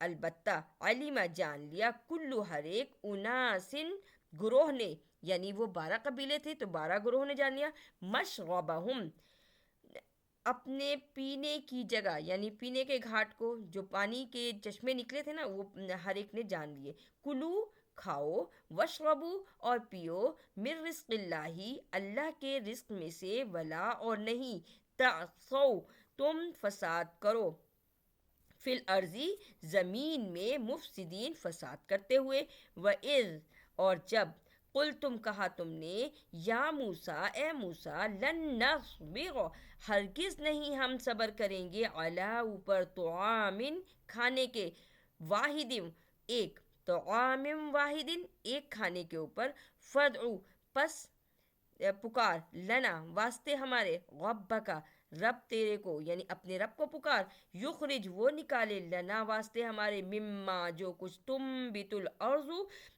البتہ، علم، جان لیا، کلو، ہر ایک، اناسن، گروہ نے، یعنی وہ 12 قبیلے تھے تو 12 گروہ نے جان لیا، مشربہم، اپنے پینے کی جگہ، یعنی پینے کے گھاٹ کو، جو پانی کے چشمے نکلے تھے نا، وہ ہر ایک نے جان لیے، کلو، کھاؤ، وشربو، اور پیو، من رزق اللہ، اللہ کے رزق میں سے، ولا، اور نہیں، تعثوا، تم فساد کرو، فی الارض، زمین میں، مفسدین، فساد کرتے ہوئے، وَإِذْ، اور جب، قل، تم کہا تم نے، یا موسیٰ، اے موسیٰ، لن نصبر، ہرگز نہیں ہم صبر کریں گے، علی، اوپر، طعام، کھانے کے، واحد، ایک، طعام واحد، ایک کھانے کے اوپر، فدع، پس پکار لنا واسطے ہمارے رب کا رب تیرے کو یعنی اپنے رب کو پکار یخرج وہ نکالے لنا واسطے ہمارے مما جو کچھ تم بت الارض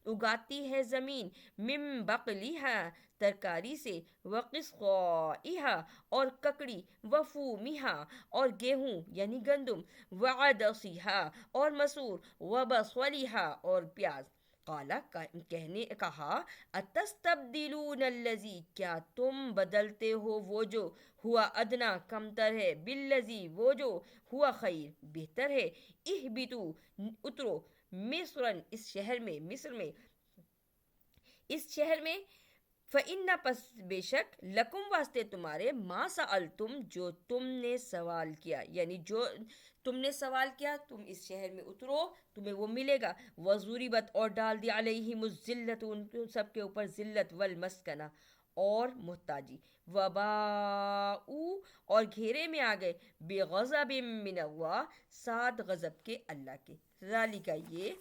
اگاتی ہے زمین مم بقلیہا ترکاری سے وقصقائہا اور ککڑی وفومہا اور گیہوں یعنی گندم وعدسیہا اور مسور وبصلیہا اور پیاز قالا کہنے کہا اتستبدلون الذی کیا تم بدلتے ہو وہ جو ہوا ادنا کمتر ہے بالذی وہ جو ہوا خیر بہتر ہے اہبتو اترو مصرن اس شہر میں فَإِنَّ پس بے شک لکم واسطے تمہارے ما سألتم جو تم نے سوال کیا یعنی جو تم نے سوال کیا تم اس شہر میں اترو تمہیں وہ ملے گا وضربت اور ڈال دی علیہم الذلت ان سب کے اوپر ذلت والمسکنہ اور محتاجی وباؤ اور گھیرے میں آ گئے بغضب من اللہ سات غضب کے اللہ کے ذالک یہ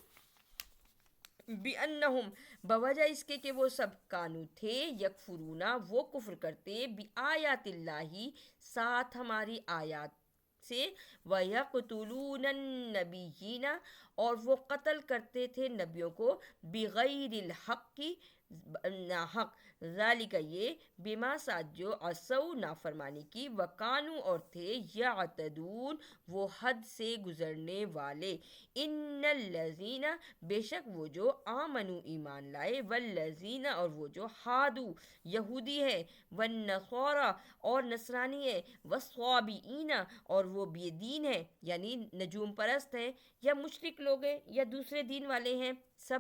بِأَنَّهُمْ بوجہ اس کے کہ وہ سب کانو تھے یکفرونا وہ کفر کرتے بِآیات اللہ ساتھ ہماری آیات سے وَيَقْتُلُونَ النَّبِيِّينَ اور وہ قتل کرتے تھے نبیوں کو بغیر الحق ناحق ذالک یہ بما ساتھ جو عصو نافرمانی کی وکانو اور تھے یعتدون وہ حد سے گزرنے والے ان الذین بے شک وہ جو آمنو ایمان لائے والذین اور وہ جو ہادو یہودی ہے والنصارى اور نصرانی ہے والصابئین اور وہ بے دین ہے یعنی نجوم پرست ہیں یا مشرک لوگ ہیں یا دوسرے دین والے ہیں سب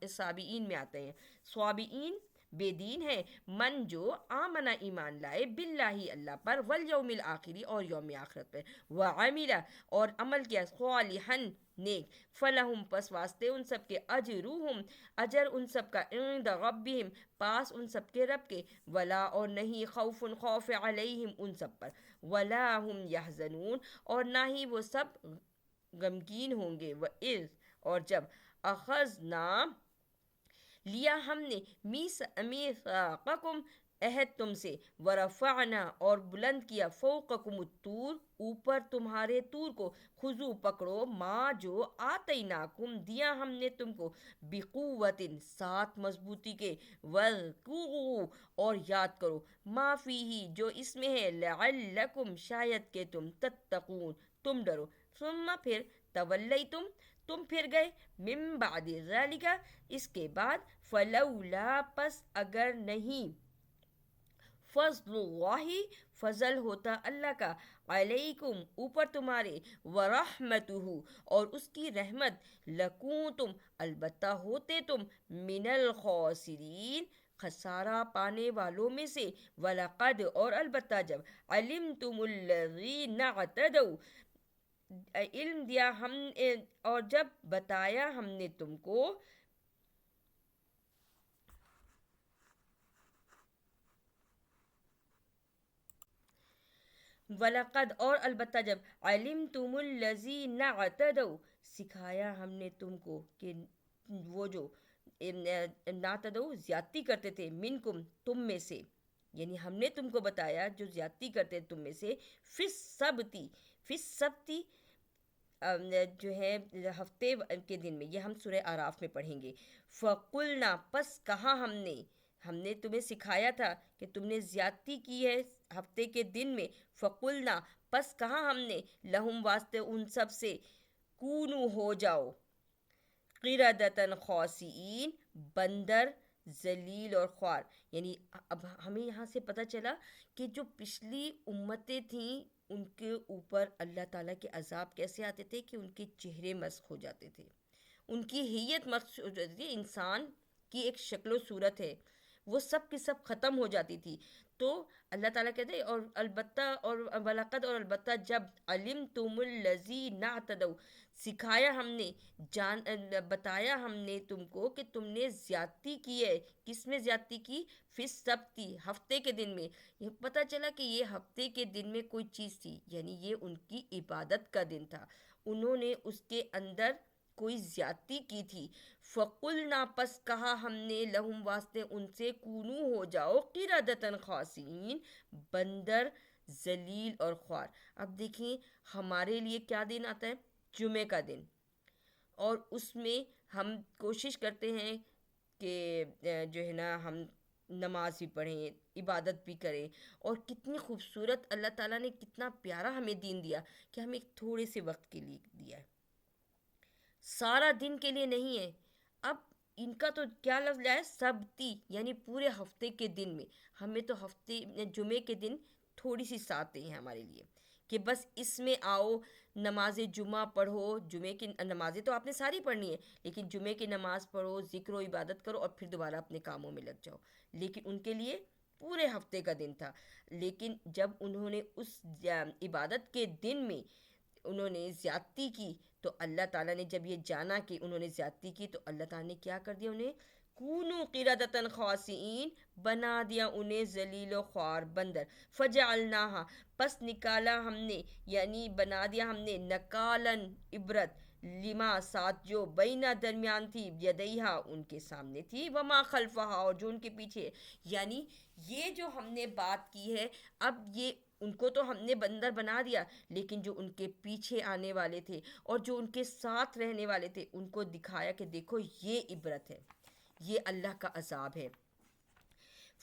صابئین میں آتے ہیں صابئین بے دین ہے من جو آمنا ایمان لائے باللہ اللہ پر والیوم الآخری اور یوم آخرت پر وعمل اور عمل کیا صالحا نیک فلہم پس واسطے ان سب کے اجرہم اجر ان سب کا عند ربہم پاس ان سب کے رب کے ولا اور نہیں خوف خوف علیہم ان سب پر ولا ہم یحزنون اور نہ ہی وہ سب غمگین ہوں گے وَإِذْ اور جب اخذنا لیا ہم نے میثاقکم عہد تم سے ورفعنا اور بلند کیا فوقکم الطور اوپر تمہارے طور کو خذو پکڑو ما جو آتیناکم دیا ہم نے تم کو بقوت ساتھ مضبوطی کے وذکروا اور یاد کرو ما فیہ جو اس میں ہے لعلکم شاید کہ تم تتقون تم ڈرو ثم پھر تولیتم تم پھر گئے من بعد ذالک اس کے بعد فلولا پس اگر نہیں فضل اللہ فضل ہوتا اللہ کا علیکم اوپر تمہارے ورحمتہ اور اس کی رحمت لکنتم البتہ ہوتے تم من الخاسرین خسارہ پانے والوں میں سے وَلَقَدْ اور البتہ جب علمتم الذین اعتدوا علم دیا ہم اور جب بتایا ہم نے تم کو وَلَقَدْ اور البتہ جب عَلِمْتُمُ الَّذِينَ اعْتَدَوْا سکھایا ہم نے تم کو کہ وہ جو نعتدوا زیادتی کرتے تھے منکم تم میں سے یعنی ہم نے تم کو بتایا جو زیادتی کرتے تم میں سے فی السبتی جو ہے ہفتے کے دن میں یہ ہم سورہ اعراف میں پڑھیں گے فَقُلْنَا پس کہا ہم نے تمہیں سکھایا تھا کہ تم نے زیادتی کی ہے ہفتے کے دن میں فَقُلْنَا پس کہا ہم نے لہم واسطے ان سب سے کونو ہو جاؤ قردۃ خاسئین بندر ذلیل اور خوار یعنی اب ہمیں یہاں سے پتہ چلا کہ جو پچھلی امتیں تھیں ان کے اوپر اللہ تعالیٰ کے عذاب کیسے آتے تھے کہ ان کے چہرے مسخ ہو جاتے تھے ان کی ہیئت مسخ ہو جاتی تھی انسان کی ایک شکل و صورت ہے وہ سب کی سب ختم ہو جاتی تھی تو اللہ تعالیٰ کہتے ہیں اور البتہ اور وَلَقَدْ اور البتہ جب عَلِمْتُمُ الَّذِينَ اعْتَدَوْا سکھایا ہم نے بتایا ہم نے تم کو کہ تم نے زیادتی کی ہے کس میں زیادتی کی فی السبتی ہفتے کے دن میں یہ پتہ چلا کہ یہ ہفتے کے دن میں کوئی چیز تھی یعنی یہ ان کی عبادت کا دن تھا انہوں نے اس کے اندر کوئی زیادتی کی تھی، فقلنا پس کہا ہم نے لہم واسطے ان سے، کونو ہو جاؤ قردۃ خاسئین، بندر ذلیل اور خوار۔ اب دیکھیں ہمارے لیے کیا دن آتا ہے؟ جمعے کا دن، اور اس میں ہم کوشش کرتے ہیں کہ جو ہے نا ہم نماز بھی پڑھیں، عبادت بھی کریں، اور کتنی خوبصورت اللہ تعالیٰ نے کتنا پیارا ہمیں دین دیا کہ ہمیں ایک تھوڑے سے وقت کے لیے دیا ہے، سارا دن کے لیے نہیں ہے۔ اب ان کا تو کیا لفظ ہے، سبتی، یعنی پورے ہفتے کے دن میں، ہمیں تو ہفتے جمعے کے دن تھوڑی سی ساتیں ہیں ہمارے لیے کہ بس اس میں آؤ، نماز جمعہ پڑھو، جمعے کی نمازیں تو آپ نے ساری پڑھنی ہے، لیکن جمعے کی نماز پڑھو، ذکر و عبادت کرو، اور پھر دوبارہ اپنے کاموں میں لگ جاؤ۔ لیکن ان کے لیے پورے ہفتے کا دن تھا، لیکن جب انہوں نے اس عبادت کے دن میں انہوں نے زیادتی کی، تو اللہ تعالیٰ نے جب یہ جانا کہ انہوں نے زیادتی کی، تو اللہ تعالیٰ نے کیا کر دیا انہیں، کونو قردۃ خاسئین، بنا دیا انہیں ذلیل و خوار بندر، فجعلناہا، پس نکالا ہم نے، یعنی بنا دیا ہم نے، نکالن عبرت، لما ساتھ جو بینا درمیان تھی، یدیہا ان کے سامنے تھی، وما خلفہا اور جو ان کے پیچھے، یعنی یہ جو ہم نے بات کی ہے، اب یہ ان کو تو ہم نے بندر بنا دیا، لیکن جو ان کے پیچھے آنے والے تھے اور جو ان کے ساتھ رہنے والے تھے، ان کو دکھایا کہ دیکھو یہ عبرت ہے، یہ اللہ کا عذاب ہے۔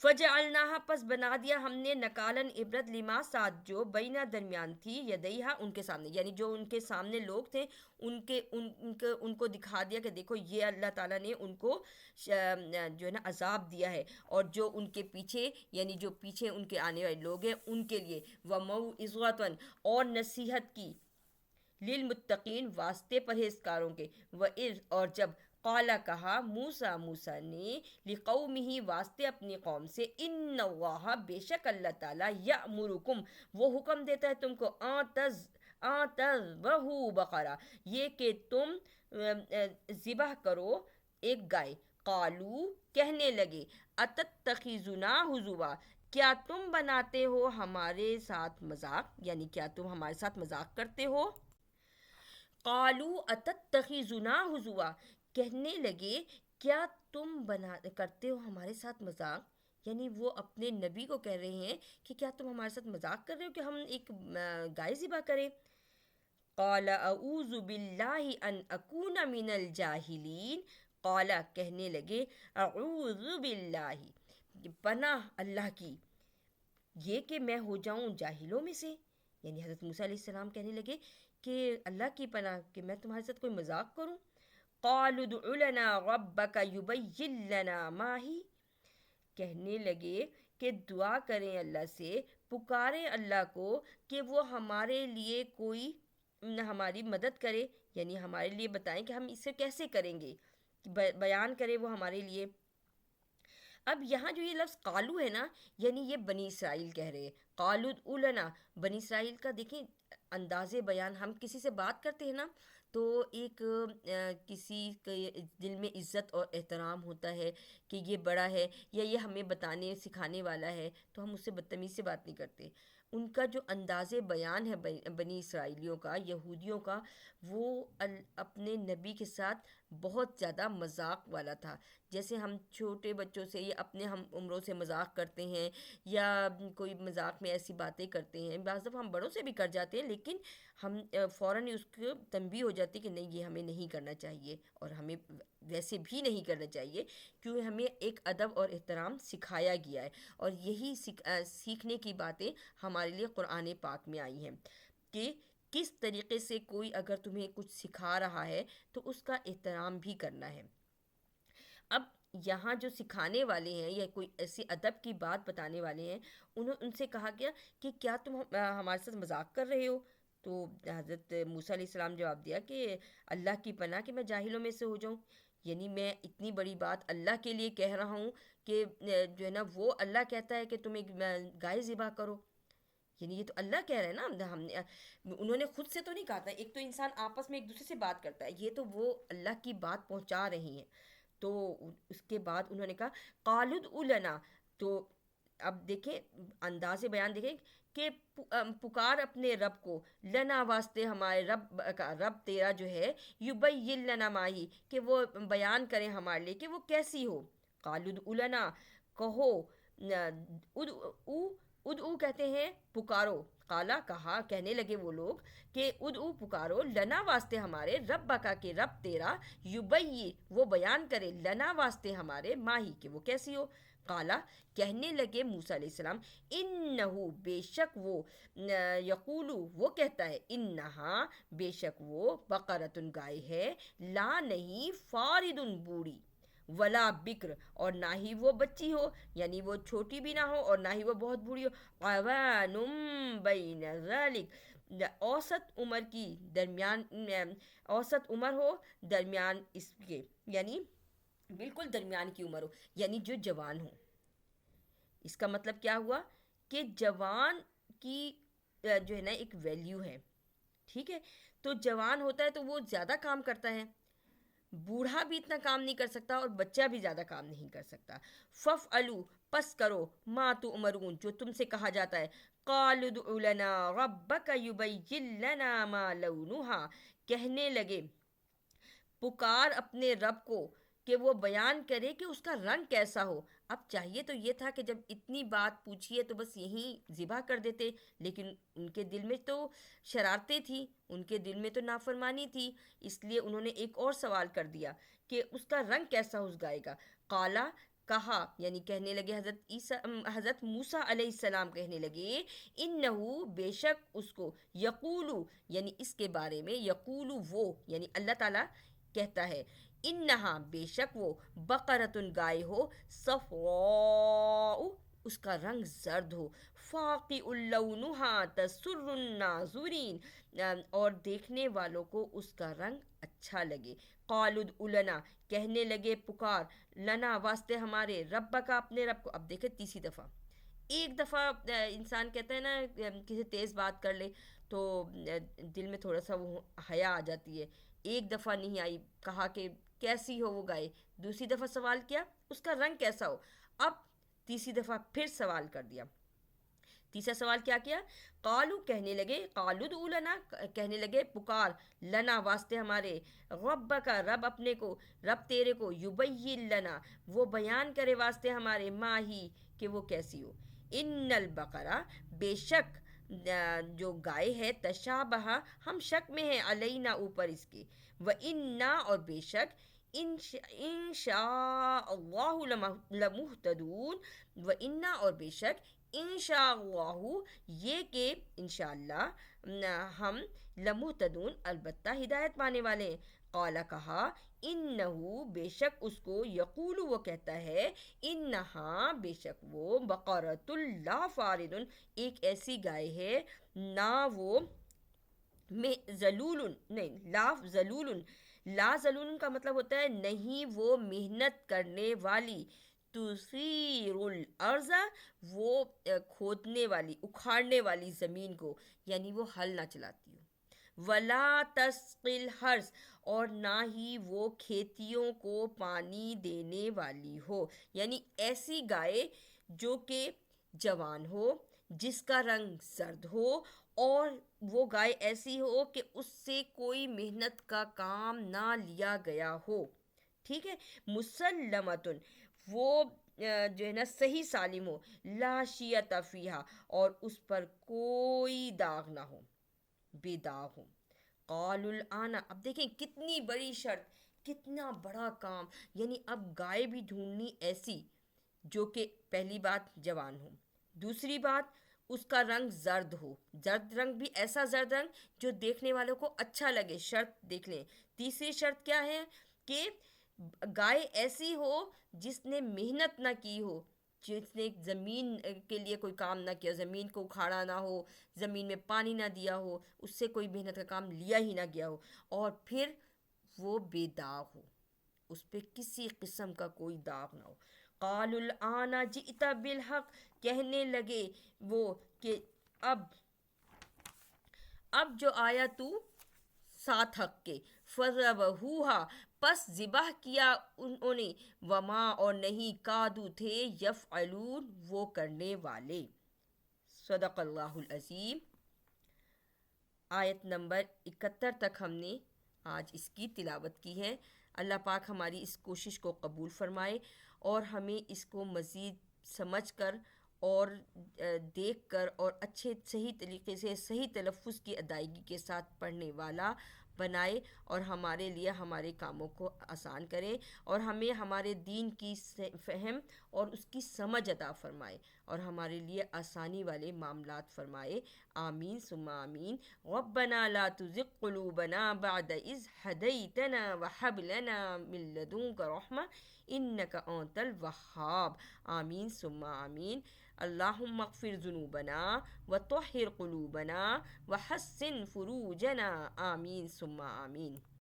فجعلناہا، پس بنا دیا ہم نے، نکالن عبرت، لما ساتھ جو بینا درمیان تھی، یدیہا ان کے سامنے، یعنی جو ان کے سامنے لوگ تھے ان کو دکھا دیا کہ دیکھو یہ اللہ تعالیٰ نے ان کو جو ہے نا عذاب دیا ہے، اور جو ان کے پیچھے، یعنی جو پیچھے ان کے آنے والے لوگ ہیں ان کے لیے، وموعظۃ، اور نصیحت کی، للمتقین، واسطے پرہیزکاروں کے، وَإِذْ، اور جب، قالا کہا، موسیٰ نے، لقومہ، واسطے اپنی قوم سے، ان اللہ، بے شک اللہ تعالیٰ، یأمرکم، وہ حکم دیتا ہے تم کو، آن تذبحوا بقرہ، یہ کہ تم ذبح کرو ایک گائے، قالو، کہنے لگے، اتتخذنا ہزوا، کیا تم بناتے ہو ہمارے ساتھ مذاق، یعنی کیا تم ہمارے ساتھ مذاق کرتے ہو؟ قالو اتتخذنا ہزوا، کہنے لگے کیا تم کرتے ہو ہمارے ساتھ مذاق، یعنی وہ اپنے نبی کو کہہ رہے ہیں کہ کیا تم ہمارے ساتھ مذاق کر رہے ہو کہ ہم ایک گائے ذبح کریں؟ قال اعوذ باللہ ان اکون من الجاہلین، قال، کہنے لگے، اعوذ باللہ، پناہ اللہ کی، یہ کہ میں ہو جاؤں جاہلوں میں سے، یعنی حضرت موسیٰ علیہ السلام کہنے لگے کہ اللہ کی پناہ کہ میں تمہارے ساتھ کوئی مذاق کروں۔ قالوا ادع لنا ربک یبین لنا ما ہی، کہنے لگے کہ دعا کریں اللہ سے، پکاریں اللہ کو کہ وہ ہمارے لیے کوئی ہماری مدد کرے، یعنی ہمارے لیے بتائیں کہ ہم اسے کیسے کریں گے، بیان کرے وہ ہمارے لیے۔ اب یہاں جو یہ لفظ قالو ہے نا، یعنی یہ بنی اسرائیل کہہ رہے ہیں، قالو ادع لنا، بنی اسرائیل کا دیکھیں انداز بیان، ہم کسی سے بات کرتے ہیں نا تو ایک کسی کے دل میں عزت اور احترام ہوتا ہے کہ یہ بڑا ہے یا یہ ہمیں بتانے سکھانے والا ہے، تو ہم اس سے بدتمیزی سے بات نہیں کرتے۔ ان کا جو انداز بیان ہے بنی اسرائیلیوں کا، یہودیوں کا، وہ اپنے نبی کے ساتھ بہت زیادہ مذاق والا تھا، جیسے ہم چھوٹے بچوں سے یا اپنے ہم عمروں سے مذاق کرتے ہیں، یا کوئی مذاق میں ایسی باتیں کرتے ہیں، بعض دفعہ ہم بڑوں سے بھی کر جاتے ہیں، لیکن ہم فوراً اس کو تنبیہ ہو جاتی کہ نہیں یہ ہمیں نہیں کرنا چاہیے، اور ہمیں ویسے بھی نہیں کرنا چاہیے، کیونکہ ہمیں ایک ادب اور احترام سکھایا گیا ہے، اور یہی سیکھنے کی باتیں ہمارے لیے قرآن پاک میں آئی ہیں کہ کس طریقے سے کوئی اگر تمہیں کچھ سکھا رہا ہے تو اس کا احترام بھی کرنا ہے۔ اب یہاں جو سکھانے والے ہیں یا کوئی ایسی ادب کی بات بتانے والے ہیں، ان سے کہا گیا کہ کیا تم ہمارے ساتھ مذاق کر رہے ہو؟ تو حضرت موسیٰ علیہ السلام جواب دیا کہ اللہ کی پناہ کہ میں جاہلوں میں سے ہو جاؤں، یعنی میں اتنی بڑی بات اللہ کے لیے کہہ رہا ہوں کہ جو ہے نا وہ اللہ کہتا ہے کہ تم ایک گائے ذبح کرو، یعنی یہ تو اللہ کہہ رہے ہیں نا، انہوں نے خود سے تو نہیں کہا تھا، ایک تو انسان آپس میں ایک دوسرے سے بات کرتا ہے، یہ تو وہ اللہ کی بات پہنچا رہی ہیں۔ تو اس کے بعد انہوں نے کہا قالوا ادع لنا، تو اب دیکھیں انداز بیان دیکھیں کہ پکار اپنے رب کو، لنا واسطے ہمارے رب کا، رب تیرا جو ہے، یبین لنا ماہی، کہ وہ بیان کرے ہمارے لیے کہ وہ کیسی ہو. قالوا ادع لنا، کہو، ادعو، ادعو کہتے ہیں پکارو، قالا کہا، کہنے لگے وہ لوگ کہ ادعو پکارو، لنا واسطے ہمارے، رب کا کہ رب تیرا، یبئی وہ بیان کرے، لنا واسطے ہمارے، ماہی کہ وہ کیسی ہو. قالا کہنے لگے موسیٰ علیہ السلام، انہو بے شک وہ، یقولو وہ کہتا ہے، انہا بے شک وہ، بقرتن گائے ہے، لا نہیں، فاردن بوڑھی، ولا بکر اور نہ ہی وہ بچی ہو، یعنی وہ چھوٹی بھی نہ ہو اور نہ ہی وہ بہت بوڑھی ہو، قوانم بین ذالک، اوسط عمر کی، درمیان، اوسط عمر ہو درمیان اس کے، یعنی بالکل درمیان کی عمر ہو، یعنی جو جوان ہو. اس کا مطلب کیا ہوا کہ جوان کی جو ہے نا ایک ویلیو ہے. ٹھیک ہے، تو جوان ہوتا ہے تو وہ زیادہ کام کرتا ہے، بوڑھا بھی اتنا کام نہیں کر سکتا اور بچہ بھی زیادہ کام نہیں کر سکتا. فَافْعَلُوا پس کرو، ما تُؤْمَرُونَ جو تم سے کہا جاتا ہے. قَالُوا ادْعُ لَنَا رَبَّكَ يُبَيِّن لَنَا مَا لَوْنُهَا کہنے لگے پکار اپنے رب کو کہ وہ بیان کرے کہ اس کا رنگ کیسا ہو. اب چاہیے تو یہ تھا کہ جب اتنی بات پوچھی ہے تو بس یہیں ذبح کر دیتے، لیکن ان کے دل میں تو شرارتیں تھیں، ان کے دل میں تو نافرمانی تھی، اس لیے انہوں نے ایک اور سوال کر دیا کہ اس کا رنگ کیسا ہو گائے گا. قالا کہا، یعنی کہنے لگے حضرت موسیٰ علیہ السلام کہنے لگے، انہو بے شک اس کو، یقولو یعنی اس کے بارے میں، یقولو وہ یعنی اللہ تعالیٰ کہتا ہے، انہا بے شک وہ، بقرتن گائے ہو، صفراء اس کا رنگ زرد ہو، فاقع لونہا تسر الناظرین اور دیکھنے والوں کو اس کا رنگ اچھا لگے. قالوا ادع لنا کہنے لگے پکار، لنا واسطے ہمارے، رب کا اپنے رب کو. اب دیکھیں تیسری دفعہ، ایک دفعہ انسان کہتا ہے نا کسی تیز بات کر لے تو دل میں تھوڑا سا وہ حیا آ جاتی ہے. ایک دفعہ نہیں آئی، کہا کہ کیسی ہو وہ گائے. دوسری دفعہ سوال کیا اس کا رنگ کیسا ہو. اب تیسری دفعہ پھر سوال کر دیا. تیسرا سوال کیا کیا؟ قالو کہنے لگے، قالو ادعو لنا کہنے لگے پکار، لنا واسطے ہمارے، رب کا رب اپنے کو، رب تیرے کو، یبین لنا وہ بیان کرے واسطے ہمارے، ماہی کہ وہ کیسی ہو. ان البقرہ بے شک جو گائے ہے، تشابہ ہم شک میں ہیں، علینا اوپر اس کے، و انا اور بے شک، ان شاء اللہ لمہتدون، و انا اور بے شک، انشاء اللہ یہ کہ انشاءاللہ ہم، لمہتدون البتہ ہدایت پانے والے ہیں. قال کہا، انہو بے شک اس کو، یقول وہ کہتا ہے، انہا بے شک وہ، بقرۃ لا فارد ایک ایسی گائے ہے، نہ وہ ذلول، نہیں لا ذلول، لا ذلول کا مطلب ہوتا ہے نہیں وہ محنت کرنے والی، تثیر الارض وہ کھودنے والی، اکھاڑنے والی زمین کو، یعنی وہ ہل نہ چلاتی ہو، ولا تسقی الحرث اور نہ ہی وہ کھیتیوں کو پانی دینے والی ہو، یعنی ایسی گائے جو کہ جوان ہو، جس کا رنگ زرد ہو، اور وہ گائے ایسی ہو کہ اس سے کوئی محنت کا کام نہ لیا گیا ہو. ٹھیک ہے، مسلمتن وہ جو ہے نا صحیح سالم ہو، لا شیۃ فیہا اور اس پر کوئی داغ نہ ہو، بے داغ ہو. قالوا الآن اب دیکھیں کتنی بڑی شرط، کتنا بڑا کام، یعنی اب گائے بھی ڈھونڈنی ایسی جو کہ پہلی بات جوان ہو، دوسری بات اس کا رنگ زرد ہو، زرد رنگ بھی ایسا زرد رنگ جو دیکھنے والوں کو اچھا لگے، شرط دیکھ لیں. تیسری شرط کیا ہے کہ گائے ایسی ہو جس نے محنت نہ کی ہو، جس نے زمین کے لیے کوئی کام نہ کیا، زمین کو اکھاڑا نہ ہو، زمین میں پانی نہ دیا ہو، اس سے کوئی محنت کا کام لیا ہی نہ گیا ہو، اور پھر وہ بے داغ ہو، اس پہ کسی قسم کا کوئی داغ نہ ہو. قالوا الآن جئت بالحق کہنے لگے وہ کہ اب جو آیا تو ساتھ حق کے، فذبحوہا پس ذبح کیا انہوں نے، وما اور نہیں کادو تھے یفعلون وہ کرنے والے۔ صدق اللہ العظیم۔ آیت نمبر 71 تک ہم نے آج اس کی تلاوت کی ہے۔ اللہ پاک ہماری اس کوشش کو قبول فرمائے اور ہمیں اس کو مزید سمجھ کر اور دیکھ کر اور اچھے صحیح طریقے سے صحیح تلفظ کی ادائیگی کے ساتھ پڑھنے والا بنائے، اور ہمارے لیے ہمارے کاموں کو آسان کرے، اور ہمیں ہمارے دین کی فہم اور اس کی سمجھ عطا فرمائے، اور ہمارے لیے آسانی والے معاملات فرمائے۔ آمین ثم آمین۔ ربنا لا تزغ قلوبنا بعد إذ هديتنا وهب لنا من لدنك رحمة إنك أنت الوهاب۔ آمین ثم آمین۔ اللہم اغفر ذنوبنا وطہر قلوبنا وحسن فروجنا۔ آمین ثم آمین۔